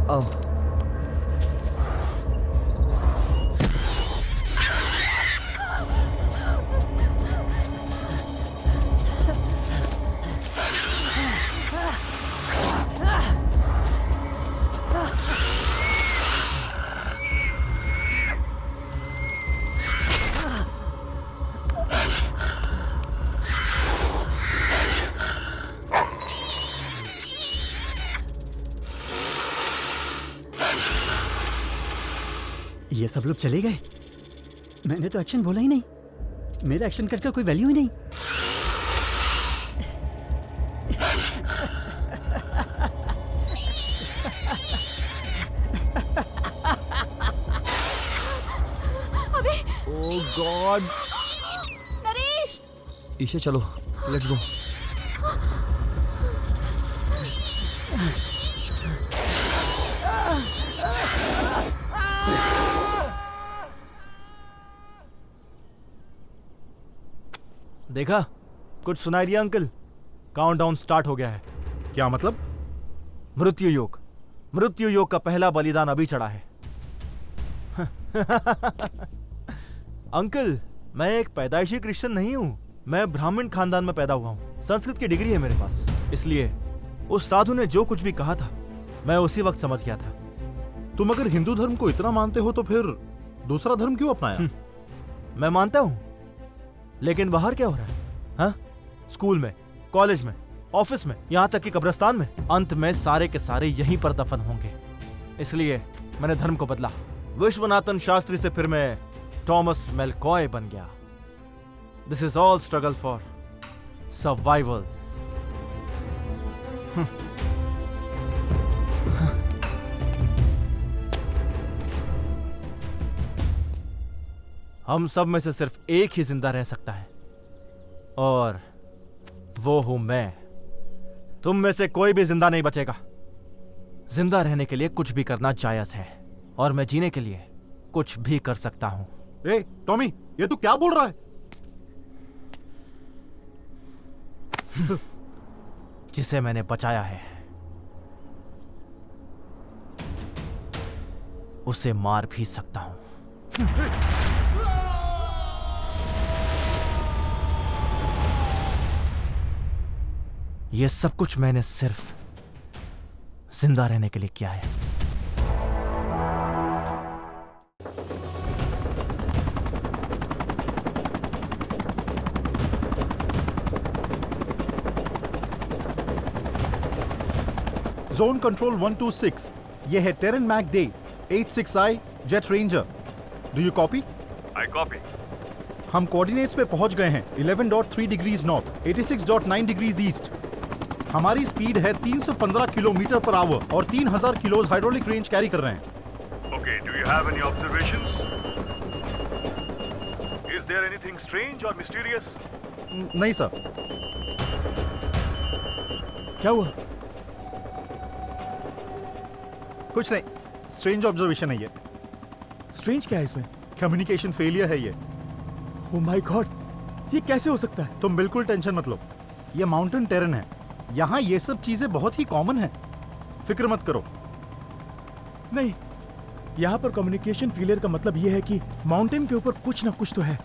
आओ। ये सब लोग चले गए। मैंने तो एक्शन बोला ही नहीं। मेरा एक्शन कट का कोई वैल्यू ही नहीं। अबे ओह गॉड। नरेश, ईशा चलो, लेट्स गो। देखा, कुछ सुनाई दिया अंकल? काउंटडाउन स्टार्ट हो गया है। क्या मतलब? मृत्यु योग। मृत्यु योग का पहला बलिदान अभी चढ़ा है। अंकल, मैं एक पैदाइशी क्रिश्चियन नहीं हूं। मैं ब्राह्मण खानदान में पैदा हुआ हूं। संस्कृत की डिग्री है मेरे पास। इसलिए उस साधु ने जो कुछ भी कहा था, मैं उसी वक्त समझ गया था। तुम अगर हिंदू धर्म को इतना मानते हो तो फिर दूसरा धर्म क्यों अपनाया? मैं मानता हूं, लेकिन बाहर क्या हो रहा है? हाँ? स्कूल में, कॉलेज में, ऑफिस में, यहां तक कि कब्रिस्तान में, अंत में सारे के सारे यहीं पर दफन होंगे। इसलिए मैंने धर्म को बदला। विश्वनाथन शास्त्री से फिर मैं थॉमस मेलकॉय बन गया। This is all struggle for survival. हम सब में से सिर्फ एक ही जिंदा रह सकता है, और वो हूं मैं। तुम में से कोई भी जिंदा नहीं बचेगा। जिंदा रहने के लिए कुछ भी करना जायज है, और मैं जीने के लिए कुछ भी कर सकता हूं। ए, टॉमी, ये तू क्या बोल रहा है? जिसे मैंने बचाया है, उसे मार भी सकता हूं। यह सब कुछ मैंने सिर्फ जिंदा रहने के लिए किया है। जोन कंट्रोल 126, ये है टेरन मैक डे 86I jet ranger. Do you copy? I copy. हम कोऑर्डिनेट्स पे पहुंच गए हैं। 11.3 डिग्रीज नॉर्थ, 86.9 डिग्रीज ईस्ट। हमारी स्पीड है 315 किलोमीटर पर आवर और 3000 किलोज हाइड्रोलिक रेंज कैरी कर रहे हैं। Okay, do you have any observations? Is there anything strange और मिस्टीरियस? नहीं सर। क्या हुआ? कुछ नहीं, स्ट्रेंज ऑब्जर्वेशन है ये। स्ट्रेंज क्या है इसमें? कम्युनिकेशन फेलियर है ये। ओह माय गॉड, ये कैसे हो सकता है? तुम बिल्कुल टेंशन मत लो, ये माउंटेन टेरन है। यहाँ ये सब चीजें बहुत ही कॉमन है, फिक्र मत करो। नहीं, यहाँ पर कम्युनिकेशन फेलियर का मतलब ये है कि माउंटेन के ऊपर कुछ ना कुछ तो है।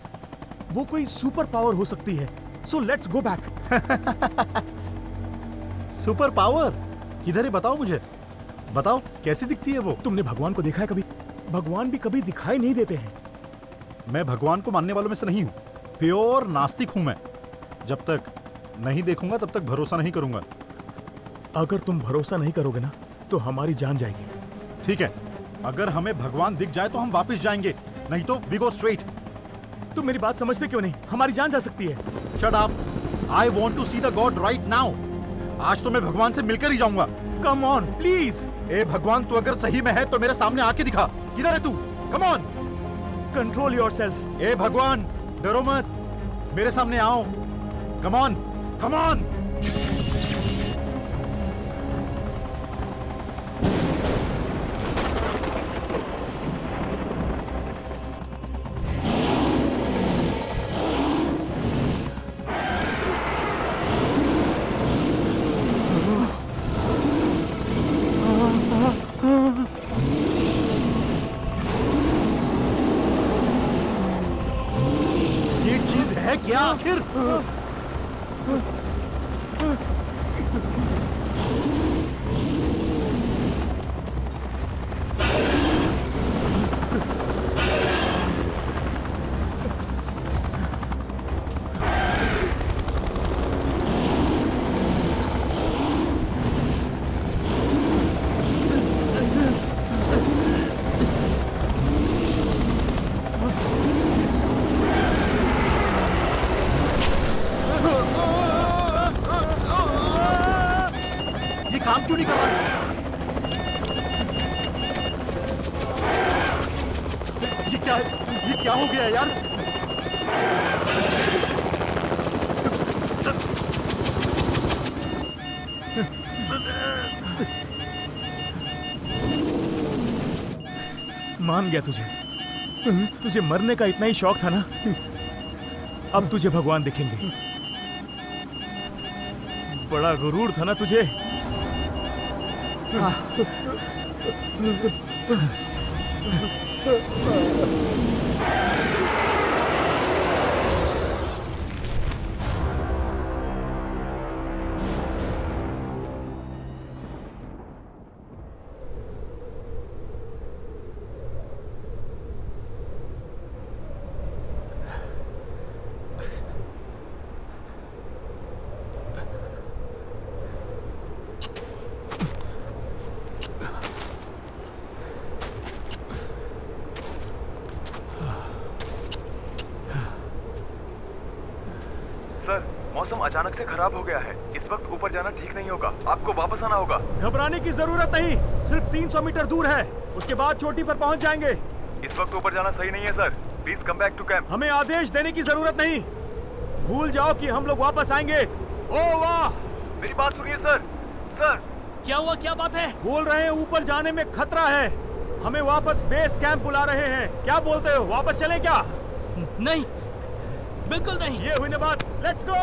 वो कोई सुपर पावर हो सकती है। So let's go back. Super power किधर है? बताओ मुझे, बताओ कैसी दिखती है वो? तुमने भगवान को देखा है कभी? भगवान भी कभी दिखाई नहीं देते हैं। मैं भगवान को मानने वालों में से नहीं हूँ, प्योर नास्तिक हूँ मैं। जब तक नहीं देखूंगा तब तक भरोसा नहीं करूंगा। अगर तुम भरोसा नहीं करोगे ना तो हमारी जान जाएगी। ठीक है, अगर हमें भगवान दिख जाए तो हम वापस जाएंगे, नहीं तो वी गो स्ट्रेट। तुम मेरी बात समझते क्यों नहीं? हमारी जान जा सकती है। Shut up, I want to see the god right now. आज तो मैं भगवान से मिलकर ही जाऊंगा। Come on please. ए भगवान, तू अगर सही में है तो मेरे सामने आके दिखा, किधर है तू? Come on, control yourself. ए भगवान, डरो मत, मेरे सामने आओ। Come on, come on. गिर। ये काम क्यों नहीं कर रहा? ये क्या हो गया यार? मान गया तुझे मरने का इतना ही शौक था ना। अब तुझे भगवान दिखेंगे। बड़ा गुरूर था ना तुझे। सर, मौसम अचानक से खराब हो गया है। इस वक्त ऊपर जाना ठीक नहीं होगा। आपको वापस आना होगा। घबराने की जरूरत नहीं, सिर्फ 300 मीटर दूर है। उसके बाद चोटी पर पहुंच जाएंगे। इस वक्त ऊपर जाना सही नहीं है sir. Please come back to camp. हमें आदेश देने की जरूरत नहीं। भूल जाओ कि हम लोग वापस आएंगे। ओ वाह! मेरी बात सुनिए सर। सर, क्या हुआ? क्या बात है? बोल रहे हैं ऊपर जाने में खतरा है। हमें वापस बेस कैंप बुला रहे हैं। क्या बोलते हो, वापस चलें क्या? नहीं, बिल्कुल नहीं। ये हुई ना बात। Let's go.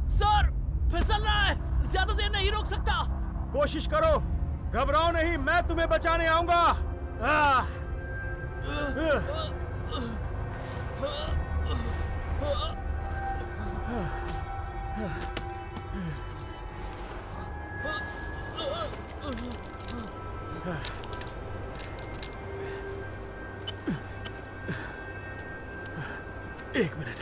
सर, फिसल रहा है। ज्यादा देर नहीं रोक सकता। कोशिश करो, घबराओ नहीं, मैं तुम्हें बचाने आऊंगा। एक मिनट।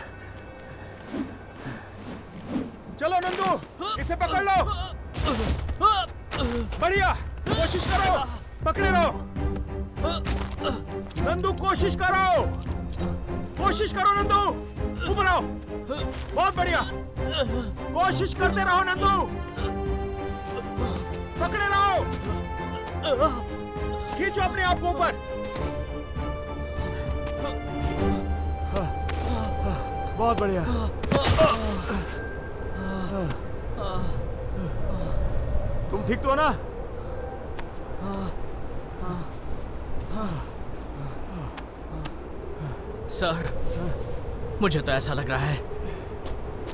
चलो नंदू, इसे पकड़ लो। बढ़िया, कोशिश करो, पकड़े रहो। नंदू कोशिश करो, कोशिश करो नंदू, ऊपर आओ। बहुत बढ़िया, कोशिश करते रहो नंदू, पकड़े रहो, खींचो अपने आप को ऊपर। बहुत बढ़िया। तुम ठीक तो हो ना? सर, मुझे तो ऐसा लग रहा है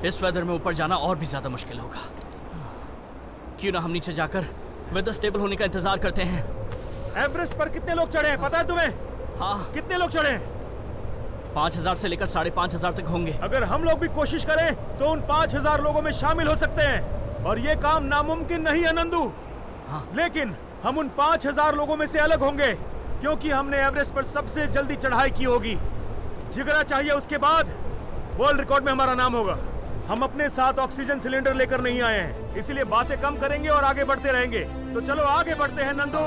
इस वेदर में ऊपर जाना और भी ज्यादा मुश्किल होगा। क्यों ना हम नीचे जाकर वेदर स्टेबल होने का इंतजार करते हैं। एवरेस्ट पर कितने लोग चढ़े हैं पता है तुम्हें? हाँ, कितने लोग चढ़े हैं? 5000 से लेकर 5500 तक होंगे। अगर हम लोग भी कोशिश करें तो उन 5000 लोगों में शामिल हो सकते हैं। और ये काम नामुमकिन नहीं है नंदू। हाँ। लेकिन हम उन 5000 लोगों में से अलग होंगे, क्योंकि हमने एवरेस्ट पर सबसे जल्दी चढ़ाई की होगी। जिगरा चाहिए, उसके बाद वर्ल्ड रिकॉर्ड में हमारा नाम होगा। हम अपने साथ ऑक्सीजन सिलेंडर लेकर नहीं आए हैं, इसलिए बातें कम करेंगे और आगे बढ़ते रहेंगे। तो चलो आगे बढ़ते हैं नंदू,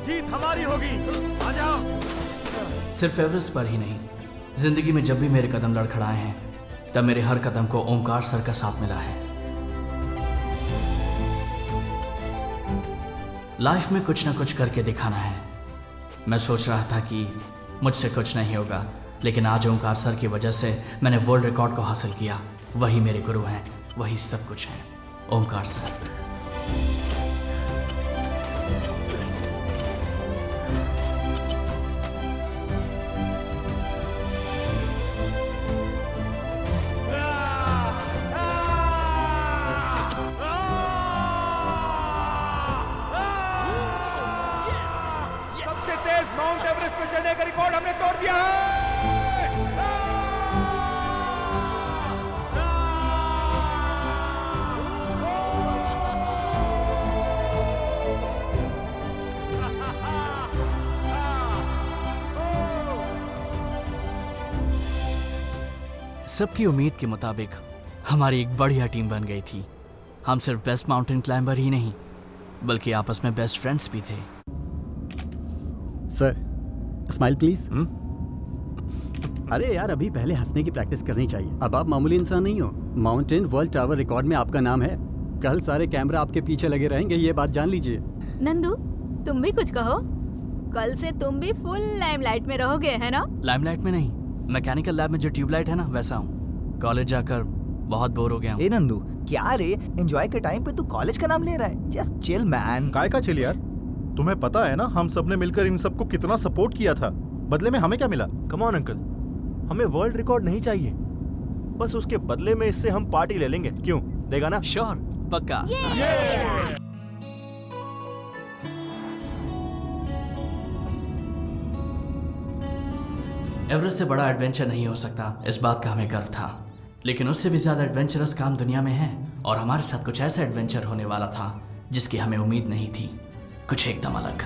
जीत हमारी होगी। आ जाओ। सिर्फ एवरेस्ट पर ही नहीं, जिंदगी में जब भी मेरे कदम लड़खड़ाए हैं, तब मेरे हर कदम को ओमकार सर का साथ मिला है। लाइफ में कुछ ना कुछ करके दिखाना है। मैं सोच रहा था कि मुझसे कुछ नहीं होगा, लेकिन आज ओमकार सर की वजह से मैंने वर्ल्ड रिकॉर्ड को हासिल किया। वही मेरे गुरु हैं, वही सब कुछ है। ओमकार सर। सबसे तेज माउंट एवरेस्ट पे चढ़ने का रिकॉर्ड हमने तोड़ दिया है। सबकी उम्मीद के मुताबिक हमारी एक बढ़िया टीम बन गई थी। हम सिर्फ बेस्ट माउंटेन क्लाइंबर ही नहीं, बल्कि आपस में बेस्ट फ्रेंड्स भी थे। Sir, smile please. अरे यार, अभी पहले हंसने की प्रैक्टिस करनी चाहिए। अब आप मामूली इंसान नहीं हो। माउंटेन वर्ल्ड टावर रिकॉर्ड में आपका नाम है। कल सारे कैमरा आपके पीछे लगे रहेंगे, ये बात जान लीजिए। नंदू, तुम भी कुछ कहो। कल से तुम भी फुल लाइमलाइट में रहोगे, है ना? लाइमलाइट में नहीं, मैकेनिकल लैब में जो ट्यूबलाइट है ना, वैसा हूँ। कॉलेज जाकर बहुत बोर हो गया हूँ। ए नंदू, क्या रे, एंजॉय के टाइम पे तू कॉलेज का नाम ले रहा है? Just chill man. काय का चिल यार? तुम्हें पता है ना हम सबने मिलकर इन सबको कितना सपोर्ट किया था। बदले में हमें क्या मिला? कम ऑन अंकल, हमें वर्ल्ड रिकॉर्ड नहीं चाहिए, बस उसके बदले में इससे हम पार्टी ले लेंगे। क्यों, देगा ना? श्योर, पक्का। एवरेस्ट से बड़ा एडवेंचर नहीं हो सकता, इस बात का हमें गर्व था। लेकिन उससे भी ज्यादा एडवेंचरस काम दुनिया में है, और हमारे साथ कुछ ऐसा एडवेंचर होने वाला था जिसकी हमें उम्मीद नहीं थी। कुछ एकदम अलग।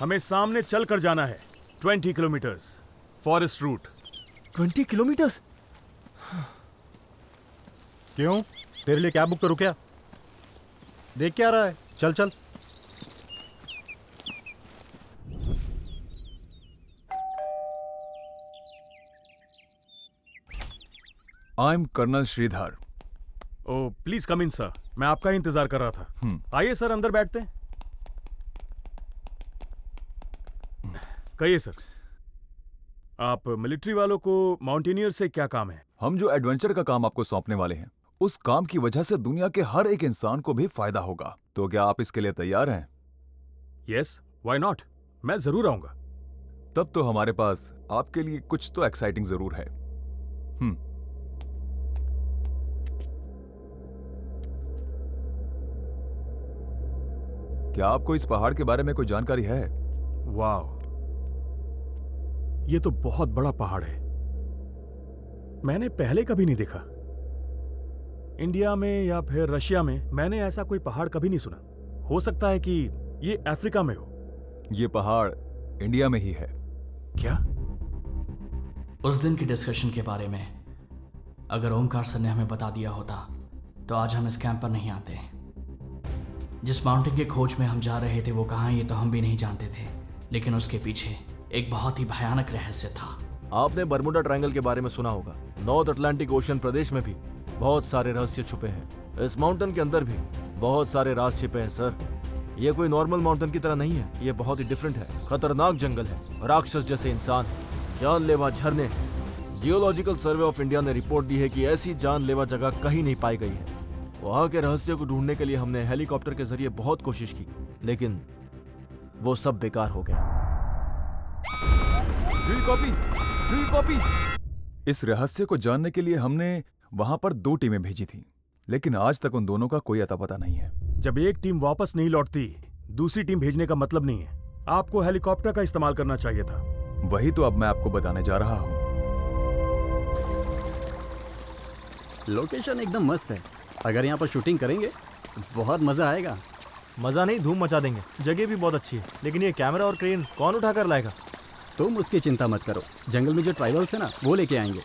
हमें सामने चल कर जाना है 20 किलोमीटर्स फॉरेस्ट रूट। 20 किलोमीटर्स? क्यों, तेरे लिए कैब बुक करूं क्या? देख क्या रहा है? चल चल। I am colonel Shridhar. Oh please come in sir, मैं आपका ही इंतजार कर रहा था। आइए सर, अंदर बैठते हैं। कहिए सर, आप मिलिट्री वालों को माउंटेनियर से क्या काम है? हम जो एडवेंचर का काम आपको सौंपने वाले हैं, उस काम की वजह से दुनिया के हर एक इंसान को भी फायदा होगा। तो क्या आप इसके लिए तैयार हैं? यस, व्हाई नॉट, मैं जरूर आऊंगा। तब तो हमारे पास आपके लिए कुछ तो एक्साइटिंग जरूर है। क्या आपको इस पहाड़ के बारे में कोई जानकारी है? वाह, ये तो बहुत बड़ा पहाड़ है। मैंने पहले कभी नहीं देखा। इंडिया में या फिर रशिया में मैंने ऐसा कोई पहाड़ कभी नहीं सुना। हो सकता है कि ये अफ्रीका में हो। ये पहाड़ इंडिया में ही है। क्या? उस दिन की डिस्कशन के बारे में अगर ओमकार सर ने हमें बता दिया होता तो आज हम इस कैंप पर नहीं आते। जिस माउंटेन के खोज में हम जा रहे थे वो कहाँ, ये तो हम भी नहीं जानते थे, लेकिन उसके पीछे एक बहुत ही भयानक रहस्य था। आपने बर्मुडा ट्रायंगल के बारे में सुना होगा। नॉर्थ अटलांटिक ओशन प्रदेश में भी बहुत सारे रहस्य छुपे हैं। इस माउंटेन के अंदर भी बहुत सारे राज छिपे हैं सर। ये कोई नॉर्मल माउंटेन की तरह नहीं है, ये बहुत ही डिफरेंट है। खतरनाक जंगल है, राक्षस जैसे इंसान, जानलेवा झरने। जियोलॉजिकल सर्वे ऑफ इंडिया ने रिपोर्ट दी है कि ऐसी जानलेवा जगह कहीं नहीं पाई गई है। वहां के रहस्य को ढूंढने के लिए हमने हेलीकॉप्टर के जरिए बहुत कोशिश की, लेकिन वो सब बेकार हो गया। कॉपी। इस रहस्य को जानने के लिए हमने वहां पर 2 टीमें भेजी थी, लेकिन आज तक उन दोनों का कोई अता पता नहीं है। जब एक टीम वापस नहीं लौटती, दूसरी टीम भेजने का मतलब नहीं है। आपको हेलीकॉप्टर का इस्तेमाल करना चाहिए था। वही तो अब मैं आपको बताने जा रहा हूँ। लोकेशन एकदम मस्त है। अगर यहाँ पर शूटिंग करेंगे तो बहुत मजा आएगा। मजा नहीं, धूम मचा देंगे। जगह भी बहुत अच्छी है, लेकिन ये कैमरा और क्रेन कौन उठा कर लाएगा? तुम उसकी चिंता मत करो, जंगल में जो ट्राइबल्स है ना वो लेके आएंगे।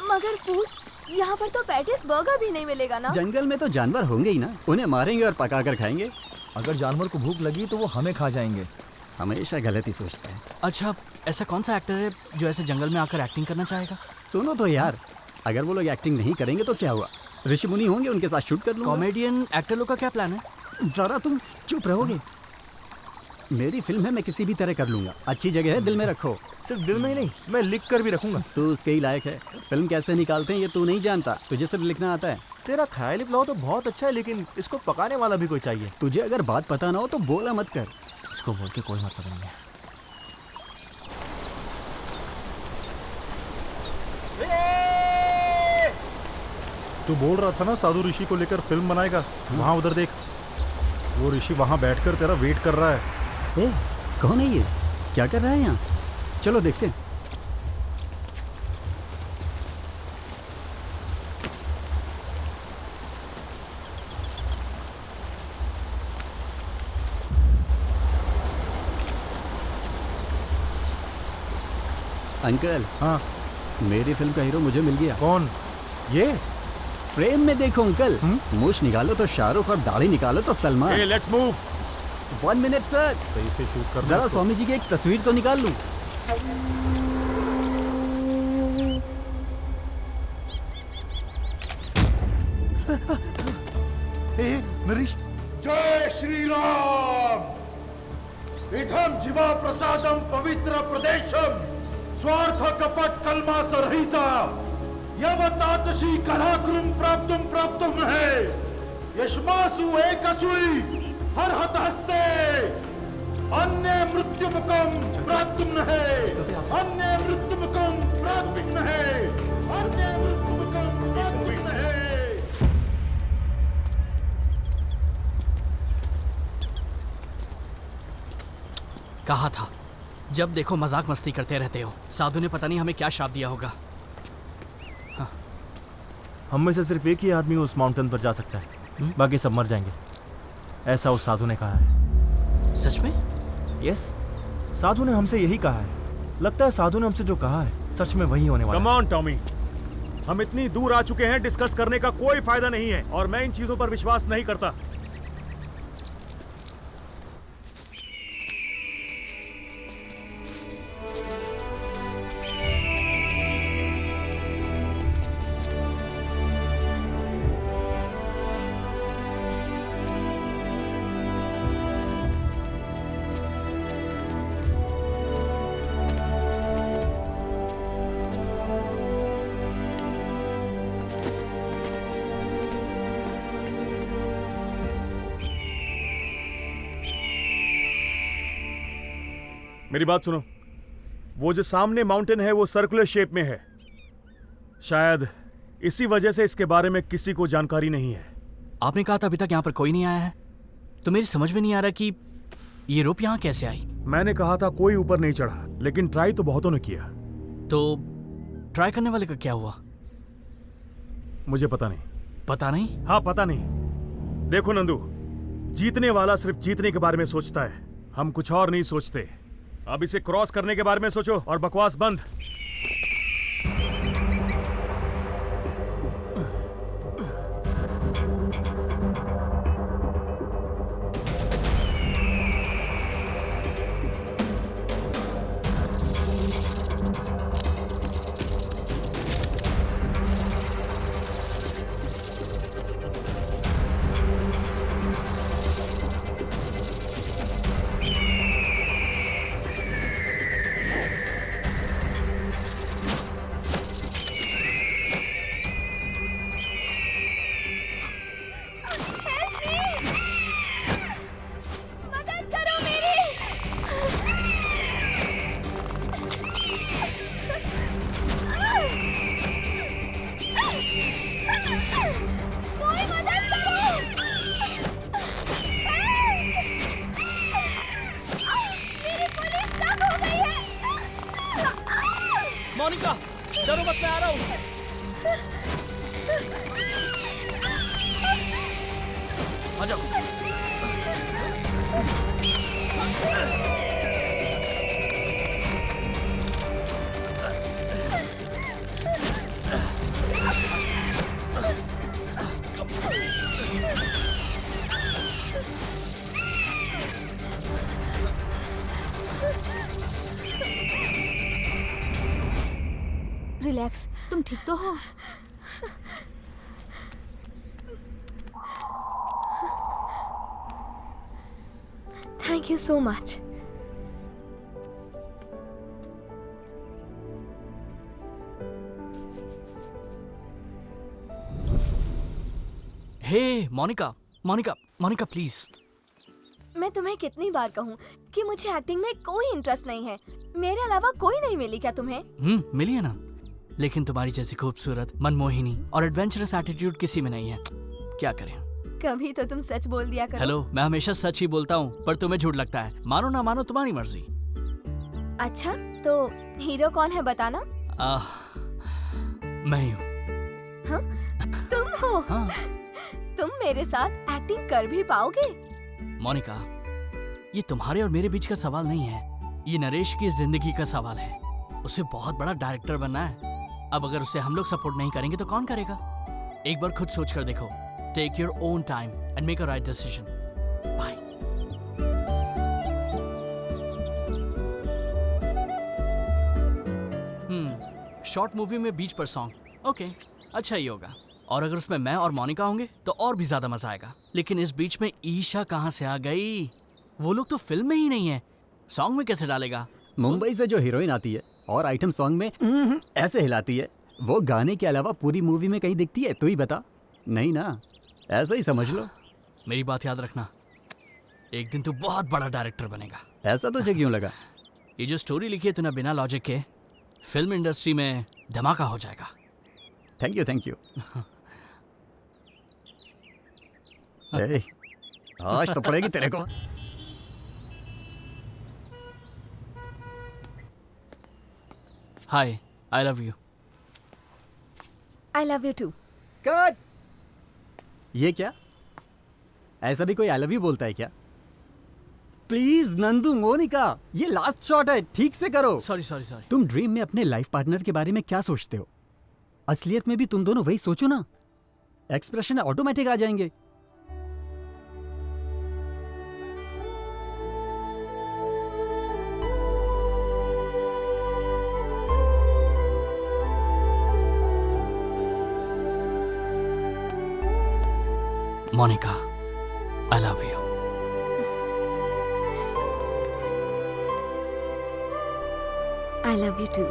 मगर फूड, यहाँ पर तो पैटिस बर्गर भी नहीं मिलेगा ना। जंगल में तो जानवर होंगे ही ना, उन्हें मारेंगे और पका कर खाएंगे। अगर जानवर को भूख लगी तो वो हमें खा जाएंगे। हमेशा गलत ही सोचता है। अच्छा, ऐसा कौन सा एक्टर है जो ऐसे जंगल में आकर एक्टिंग करना चाहेगा? सुनो तो यार, अगर वो लोग एक्टिंग नहीं करेंगे तो क्या हुआ? ऋषि मुनि होंगे, उनके साथ शूट कर लूंगा। कॉमेडियन एक्टर लोग का क्या प्लान है? जरा तुम चुप रहोगे? मेरी फिल्म है, मैं किसी भी तरह कर लूंगा। अच्छी जगह है, दिल में रखो। सिर्फ दिल में ही नहीं, मैं लिख कर भी रखूंगा। तू उसके ही लायक है। फिल्म कैसे निकालते हैं ये तू नहीं जानता, तुझे सिर्फ लिखना आता है। तेरा ख्याली प्लाव तो बहुत अच्छा है, लेकिन इसको पकाने वाला भी कोई चाहिए। तुझे अगर बात पता ना हो तो बोला मत कर। इसको बोल के कोई मतलब नहीं है। तू बोल रहा था ना साधु ऋषि को लेकर फिल्म बनाएगा। वहाँ उधर देख, वो ऋषि वहाँ बैठकर तेरा वेट कर रहा है। ए, कौन है ये? क्या कर रहा है यहाँ? चलो देखते हैं। अंकल, हाँ, मेरी फिल्म का हीरो मुझे मिल गया। कौन? ये फ्रेम में देखो अंकल, मूछ निकालो तो शाहरुख और दाढ़ी निकालो तो Salman. Let's move. 1 minute sir, सही से शूट कर। जरा स्वामी जी की एक तस्वीर तो निकाल लूं। नरेश, जय श्री राम। इदं जीवा प्रसादम पवित्र प्रदेशम स्वार्थ कपट कलमा सरहिता यवतातसी कराकृम प्राप्तुम है यशमासु एकसुई हर हतहस्ते अन्य मृत्युमुखम प्राप्तुम है अन्य मृत्युमुखम प्राप्तुम है अन्य मृत्युमुखम प्राप्तुम है। कहा था, जब देखो मजाक मस्ती करते रहते हो। साधु ने पता नहीं हमें क्या श्राप दिया होगा। हम में से सिर्फ एक ही आदमी उस माउंटेन पर जा सकता है, बाकी सब मर जाएंगे, ऐसा उस साधु ने कहा है। सच में? यस, साधु ने हमसे यही कहा है। लगता है साधु ने हमसे जो कहा है सच में वही होने वाला है। कम ऑन टॉमी, हम इतनी दूर आ चुके हैं, डिस्कस करने का कोई फायदा नहीं है और मैं इन चीजों पर विश्वास नहीं करता। मेरी बात सुनो, वो जो सामने माउंटेन है वो सर्कुलर शेप में है। शायद इसी वजह से इसके बारे में किसी को जानकारी नहीं है। आपने कहा था अभी तक यहाँ पर कोई नहीं आया है, तो मेरी समझ में नहीं आ रहा कि ये रोप यहाँ कैसे आई। मैंने कहा था कोई ऊपर नहीं चढ़ा, लेकिन ट्राई तो बहुतों ने किया। तो ट्राई करने वाले का क्या हुआ? मुझे पता नहीं। पता नहीं? हाँ, पता नहीं। देखो नंदू, जीतने वाला सिर्फ जीतने के बारे में सोचता है, हम कुछ और नहीं सोचते। अब इसे क्रॉस करने के बारे में सोचो और बकवास बंद। मोनिका डरो मत, मैं आ रहा हूँ। आ जाओ। रिलैक्स, तुम ठीक तो हो? Thank you so much. Hey Monica, Monica, Monica please. मैं तुम्हें कितनी बार कहूँ कि मुझे एक्टिंग में कोई इंटरेस्ट नहीं है। मेरे अलावा कोई नहीं मिली क्या तुम्हें? मिली है ना, लेकिन तुम्हारी जैसी खूबसूरत, मनमोहिनी और एडवेंचरस एटीट्यूड किसी में नहीं है। क्या करें? कभी तो तुम सच बोल दिया करो। हेलो, मैं हमेशा सच ही बोलता हूँ, पर तुम्हें झूठ लगता है। मानो ना मानो तुम्हारी मर्जी। अच्छा, तो हीरो कौन है बताना? मैं ही हूँ। हाँ? तुम हो? हाँ। तुम मेरे साथ एक्टिंग कर भी पाओगे? मोनिका, ये तुम्हारे और मेरे बीच का सवाल नहीं है, ये नरेश की जिंदगी का सवाल है। उसे बहुत बड़ा डायरेक्टर बनना है। अब अगर उसे हम लोग सपोर्ट नहीं करेंगे तो कौन करेगा? एक बार खुद सोच कर देखो। Take your own time and make a right decision. Bye. Short movie में बीच पर सॉन्ग, ओके, अच्छा ही होगा। और अगर उसमें मैं और मोनिका होंगे तो और भी ज्यादा मजा आएगा। लेकिन इस बीच में ईशा कहाँ से आ गई? वो लोग तो फिल्म में ही नहीं है, सॉन्ग में कैसे डालेगा? मुंबई से जो हीरोइन आती है और आइटम सॉन्ग में ऐसे हिलाती है, वो गाने के अलावा पूरी मूवी में कहीं दिखती है? तू ही बता। नहीं ना, ऐसा ही समझ लो। मेरी बात याद रखना, एक दिन तू बहुत बड़ा डायरेक्टर बनेगा। ऐसा तुझे क्यों लगा? ये जो स्टोरी लिखी है तूने बिना लॉजिक के, फिल्म इंडस्ट्री में धमाका हो जाएगा। Thank you, thank you. आज तो पड़ेगी तेरे को। Hi, I love you. I love you too. Cut. ये क्या? ऐसा भी कोई आई लव यू बोलता है क्या? प्लीज नंदू, मोनिका, ये लास्ट शॉट है, ठीक से करो। Sorry sorry sorry. तुम ड्रीम में अपने लाइफ पार्टनर के बारे में क्या सोचते हो? असलियत में भी तुम दोनों वही सोचो ना, एक्सप्रेशन ऑटोमेटिक आ जाएंगे। Monica, I love you. I love you too.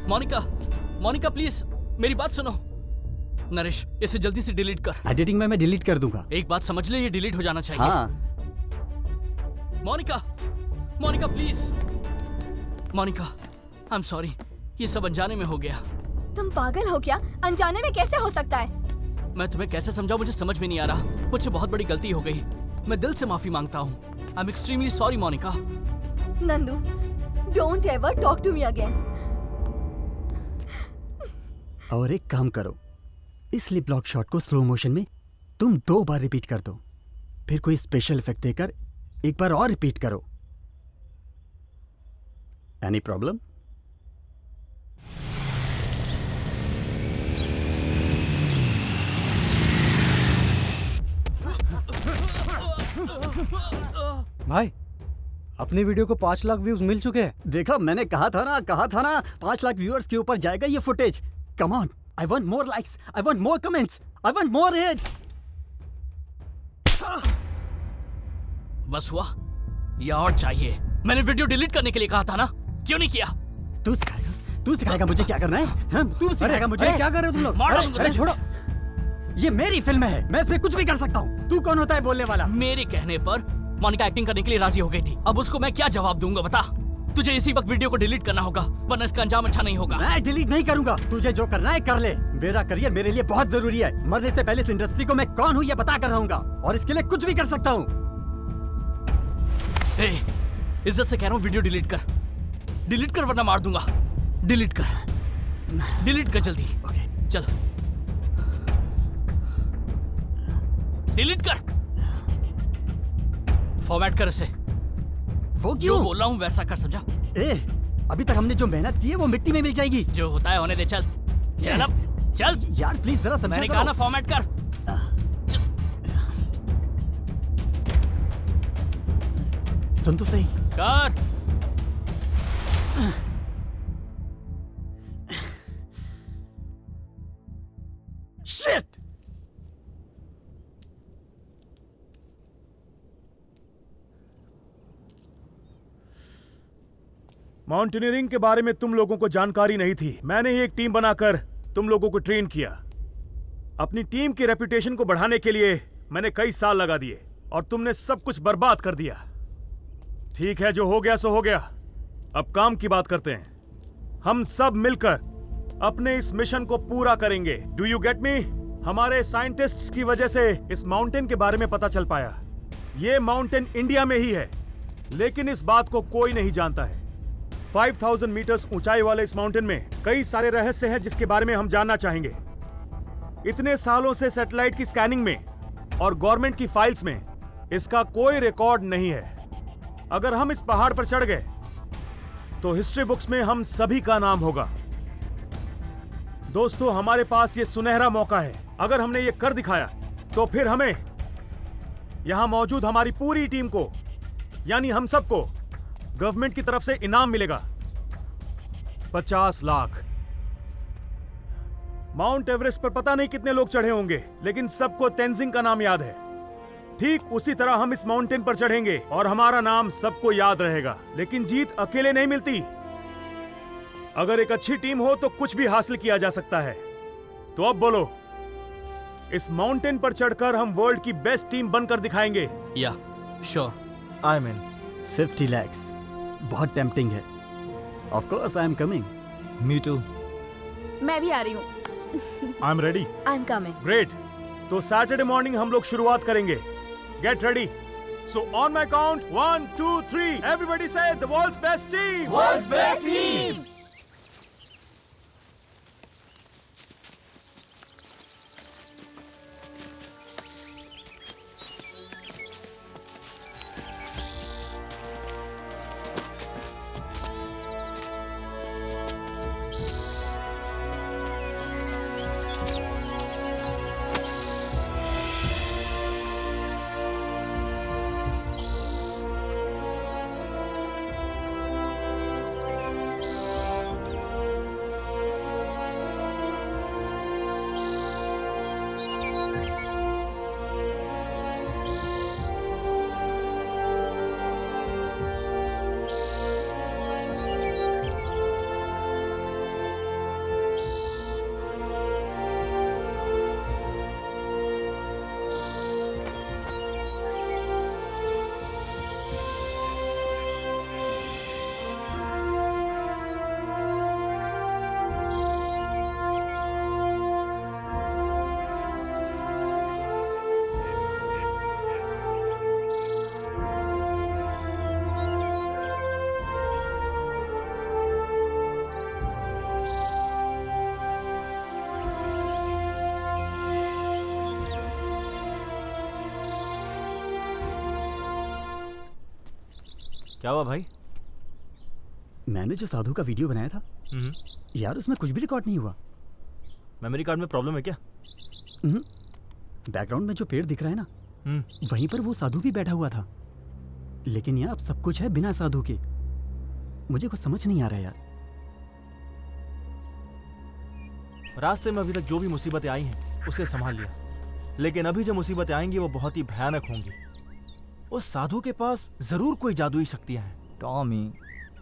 Monica, Monica please मेरी बात सुनो। नरेश, इसे जल्दी से डिलीट कर। एडिटिंग में मैं डिलीट कर दूंगा। एक बात समझ ले, ये डिलीट हो जाना चाहिए। हाँ। Monica, Monica please. Monica, I am sorry, ये सब अनजाने में हो गया। तुम पागल हो क्या? अनजाने में कैसे हो सकता है? मैं तुम्हें कैसे समझाऊं, मुझे समझ में नहीं आ रहा। मुझसे बहुत बड़ी गलती हो गई, मैं दिल से माफी मांगता हूँ। I am extremely sorry Monica. Nandu, don't ever talk to me again. और एक काम करो, इस लिप लॉक शॉट को स्लो मोशन में तुम 2 बार रिपीट कर दो, फिर कोई स्पेशल इफेक्ट देकर एक बार और रिपीट करो। Any problem? भाई, अपनी वीडियो को 5 लाख व्यूज मिल चुके हैं। देखा, मैंने कहा था ना 5 लाख व्यूअर्स के ऊपर जाएगा ये footage. Come on, I want more likes, I want more comments, I want more hits. बस हुआ या और चाहिए? मैंने वीडियो डिलीट करने के लिए कहा था ना, क्यों नहीं किया? तू सिखाएगा मुझे क्या करना है? हाँ, तू सिखाएगा मुझे। क्या कर रहे हो तुम लोग? मार दूंगा तुझे। छोड़ो। ये मेरी फिल्म है, मैं इसमें कुछ भी कर सकता हूँ। तू कौन होता है बोलने वाला? मेरे कहने पर मोनिका एक्टिंग करने के लिए राजी हो गई थी, अब उसको मैं क्या जवाब दूंगा बता? तुझे इसी वक्त वीडियो को डिलीट करना होगा, वरना इसका अंजाम अच्छा नहीं होगा। मैं डिलीट नहीं करूंगा। तुझे जो करना है कर ले। मेरा करियर मेरे लिए बहुत जरूरी है। मरने से पहले इस इंडस्ट्री को मैं कौन हूँ ये बता कर रहूंगा, और इसके लिए कुछ भी कर सकता हूँ। इज्जत से कह रहा हूँ, वीडियो डिलीट कर। डिलीट कर वरना मार दूंगा। डिलीट कर, डिलीट कर जल्दी। ओके चल डिलीट कर, फॉर्मेट कर इसे। वो जो बोल रहा हूँ वैसा कर, समझा? अभी तक हमने जो मेहनत की है वो मिट्टी में मिल जाएगी। जो होता है होने दे। चल चल अब चल यार प्लीज जरा समझा मैंने करो। कहा ना फॉर्मेट कर। सुन तो सही। कर। शिट! माउंटेनियरिंग के बारे में तुम लोगों को जानकारी नहीं थी। मैंने ही एक टीम बनाकर तुम लोगों को ट्रेन किया। अपनी टीम की रेपुटेशन को बढ़ाने के लिए मैंने कई साल लगा दिए, और तुमने सब कुछ बर्बाद कर दिया। ठीक है, जो हो गया सो हो गया। अब काम की बात करते हैं। हम सब मिलकर अपने इस मिशन को पूरा करेंगे। Do you get me? हमारे साइंटिस्ट्स की वजह से इस माउंटेन के बारे में पता चल पाया। ये माउंटेन इंडिया में ही है, लेकिन इस बात को कोई नहीं जानता है। 5000 मीटर्स ऊंचाई वाले इस माउंटेन में कई सारे रहस्य हैं जिसके बारे में हम जानना चाहेंगे। इतने सालों से सैटेलाइट की स्कैनिंग में और गवर्नमेंट की फाइल्स में इसका कोई रिकॉर्ड नहीं है। अगर हम इस पहाड़ पर चढ़ गए तो हिस्ट्री बुक्स में हम सभी का नाम होगा। दोस्तों, हमारे पास ये सुनहरा मौका है। अगर हमने ये कर दिखाया तो फिर हमें यहां मौजूद हमारी पूरी टीम को, यानी हम सबको, गवर्नमेंट की तरफ से इनाम मिलेगा 50 लाख। माउंट एवरेस्ट पर पता नहीं कितने लोग चढ़े होंगे, लेकिन सबको तेंजिंग का नाम याद है। ठीक उसी तरह हम इस माउंटेन पर चढ़ेंगे और हमारा नाम सबको याद रहेगा। लेकिन जीत अकेले नहीं मिलती। अगर एक अच्छी टीम हो तो कुछ भी हासिल किया जा सकता है। तो अब बोलो, इस माउंटेन पर चढ़कर हम वर्ल्ड की बेस्ट टीम बनकर दिखाएंगे। Yeah sure, I mean 50 lakhs बहुत टेम्पटिंग है। Of course I am coming. Me too. मैं भी आ रही हूँ। I am ready. I am coming. Great. तो सैटरडे मॉर्निंग हम लोग शुरुआत करेंगे। Get ready. So on my count 1 2 3 everybody say the world's best team. World's best team. क्या हुआ भाई? मैंने जो साधु का वीडियो बनाया था यार, उसमें कुछ भी रिकॉर्ड नहीं हुआ। मेमोरी कार्ड में प्रॉब्लम है क्या? बैकग्राउंड में जो पेड़ दिख रहा है ना, वहीं पर वो साधु भी बैठा हुआ था। लेकिन यहाँ अब सब कुछ है बिना साधु के। मुझे कुछ समझ नहीं आ रहा यार। रास्ते में अभी तक जो भी मुसीबतें आई हैं उसे संभाल लिया, लेकिन अभी जो मुसीबतें आएंगी वो बहुत ही भयानक होंगी। उस साधु के पास जरूर कोई जादुई शक्तियां हैं। टॉमी,